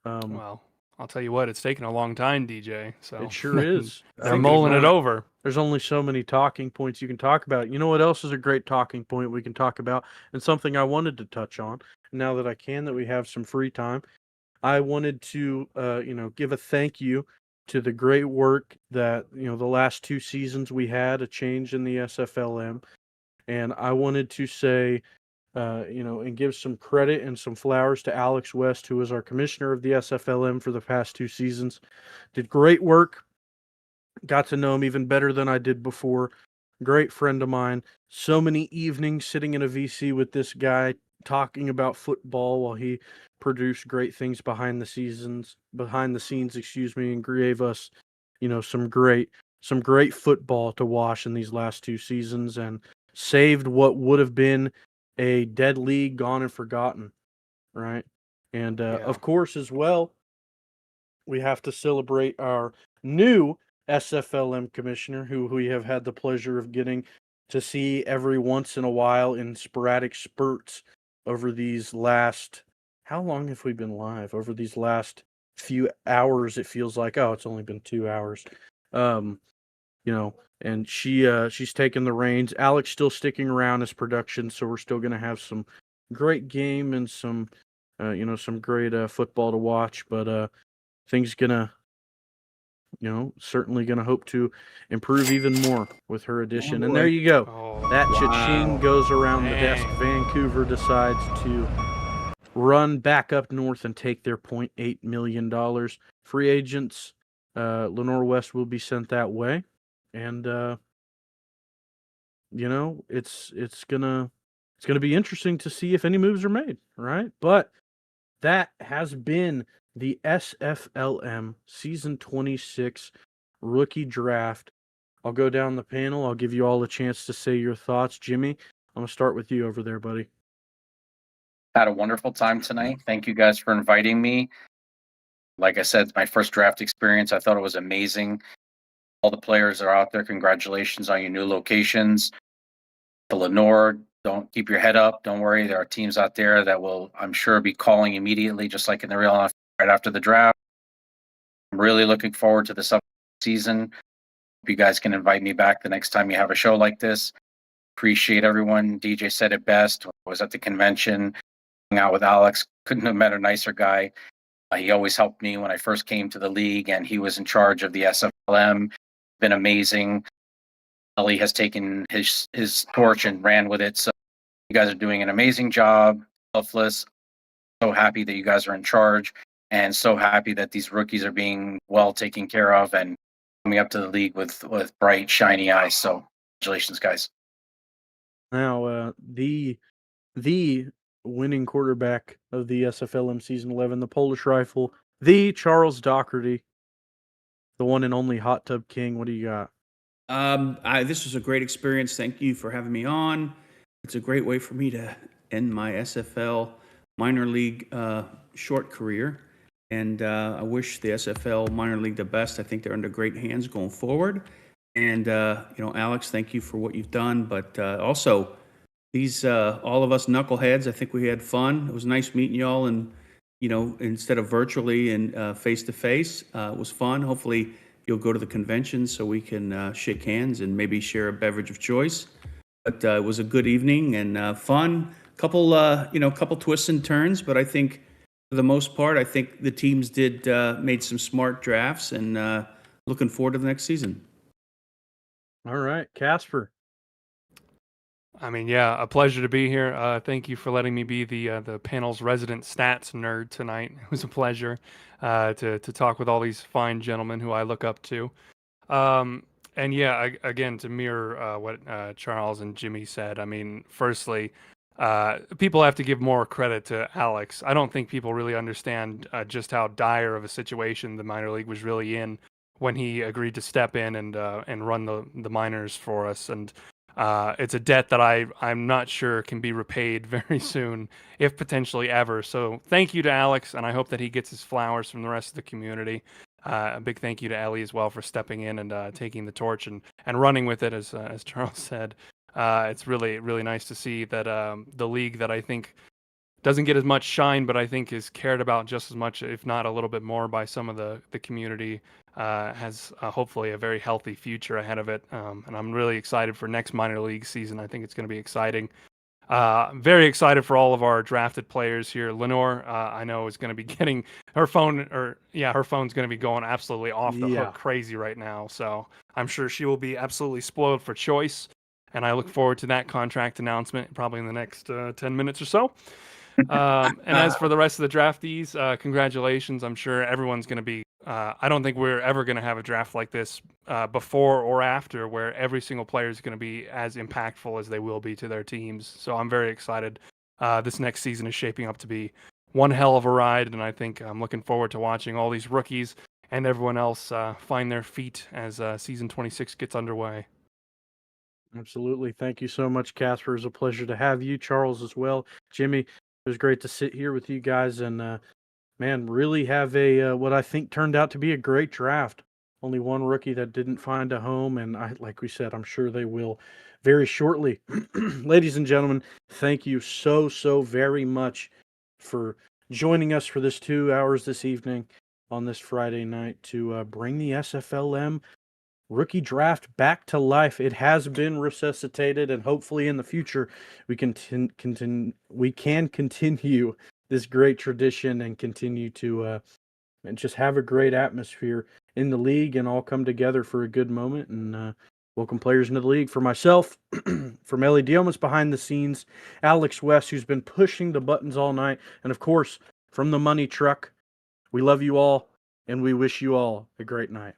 Well, I'll tell you what, it's taken a long time, DJ. So It sure is. They're mulling it over. There's only so many talking points you can talk about. You know what else is a great talking point we can talk about, and something I wanted to touch on now that I can, that we have some free time. I wanted to, give a thank you to the great work that, the last 2 seasons we had a change in the SFLm. And I wanted to say, and give some credit and some flowers to Alex West, who was our commissioner of the SFLm for the past 2 seasons. Did great work. Got to know him even better than I did before. Great friend of mine. So many evenings sitting in a VC with this guy talking about football while he produced great things behind the scenes, and gave us, some great football to watch in these last 2 seasons, and saved what would have been a dead league, gone and forgotten, right? And of course, as well, we have to celebrate our new SFLm commissioner, who we have had the pleasure of getting to see every once in a while in sporadic spurts over these last, how long have we been live? Over these last few hours, it feels like, it's only been 2 hours. And she's taken the reins. Alex still sticking around as production, so we're still going to have some great game and some great football to watch, but things gonna, certainly gonna hope to improve even more with her addition. And there you go. Oh, That cha-ching goes around the desk. Vancouver decides to run back up north and take their $0.8 million. Free agents, Lenore West will be sent that way. And it's gonna be interesting to see if any moves are made, right? But that has been the SFLm Season 26 Rookie Draft. I'll go down the panel. I'll give you all a chance to say your thoughts. Jimmy, I'm going to start with you over there, buddy. Had a wonderful time tonight. Thank you guys for inviting me. Like I said, it's my first draft experience. I thought it was amazing. All the players are out there. Congratulations on your new locations. To Lenore, don't keep your head up. Don't worry. There are teams out there that will, I'm sure, be calling immediately, just like in the real life, right after the draft. I'm really looking forward to this season. Hope you guys can invite me back the next time you have a show like this. Appreciate everyone. DJ said it best. I was at the convention, hung out with Alex. Couldn't have met a nicer guy. He always helped me when I first came to the league, and he was in charge of the SFLm. Been amazing. Ellie has taken his torch and ran with it. So you guys are doing an amazing job. Selfless. So happy that you guys are in charge, and so happy that these rookies are being well taken care of and coming up to the league with bright, shiny eyes. So congratulations, guys. Now, the winning quarterback of the SFLm Season 11, the Polish Rifle, the Charles Doherty, the one and only Hot Tub King. What do you got? This was a great experience. Thank you for having me on. It's a great way for me to end my SFL minor league short career. And I wish the SFL minor league the best. I think they're under great hands going forward. And, Alex, thank you for what you've done. But also, these all of us knuckleheads, I think we had fun. It was nice meeting y'all, and instead of virtually and face to face, it was fun. Hopefully, you'll go to the convention so we can shake hands and maybe share a beverage of choice. But it was a good evening and fun. Couple twists and turns, but I think for the most part, I think the teams made some smart drafts, and looking forward to the next season. All right, Casper. I mean, yeah, a pleasure to be here. Thank you for letting me be the panel's resident stats nerd tonight. It was a pleasure to talk with all these fine gentlemen who I look up to. And yeah, again, to mirror what Charles and Jimmy said, I mean, firstly, people have to give more credit to Alex. I don't think people really understand just how dire of a situation the minor league was really in when he agreed to step in and run the minors for us. And it's a debt that I'm not sure can be repaid very soon, if potentially ever. So thank you to Alex, and I hope that he gets his flowers from the rest of the community. A big thank you to Ellie as well for stepping in and taking the torch and running with it, as Charles said. It's really nice to see that the league that I think doesn't get as much shine, but I think is cared about just as much, if not a little bit more, by some of the community, has hopefully a very healthy future ahead of it. And I'm really excited for next minor league season. I think it's going to be exciting. Very excited for all of our drafted players here. Lenore, I know, is going to be getting her phone, her phone's going to be going absolutely off the hook crazy right now. So I'm sure she will be absolutely spoiled for choice. And I look forward to that contract announcement probably in the next 10 minutes or so. And as for the rest of the draftees, congratulations. I'm sure everyone's going to be, I don't think we're ever going to have a draft like this before or after where every single player is going to be as impactful as they will be to their teams. So I'm very excited. This next season is shaping up to be one hell of a ride. And I think I'm looking forward to watching all these rookies and everyone else find their feet as season 26 gets underway. Absolutely. Thank you so much, Casper. It was a pleasure to have you. Charles as well. Jimmy, it was great to sit here with you guys and, man, really have a what I think turned out to be a great draft. Only one rookie that didn't find a home, and like we said, I'm sure they will very shortly. Ladies and gentlemen, thank you so very much for joining us for this 2 hours this evening on this Friday night to bring the SFLm rookie draft back to life. It has been resuscitated, and hopefully in the future we can continue this great tradition and continue to and just have a great atmosphere in the league and all come together for a good moment and welcome players into the league. For myself, from Ellie Diomas behind the scenes, Alex West, who's been pushing the buttons all night, and of course from the money truck, we love you all and we wish you all a great night.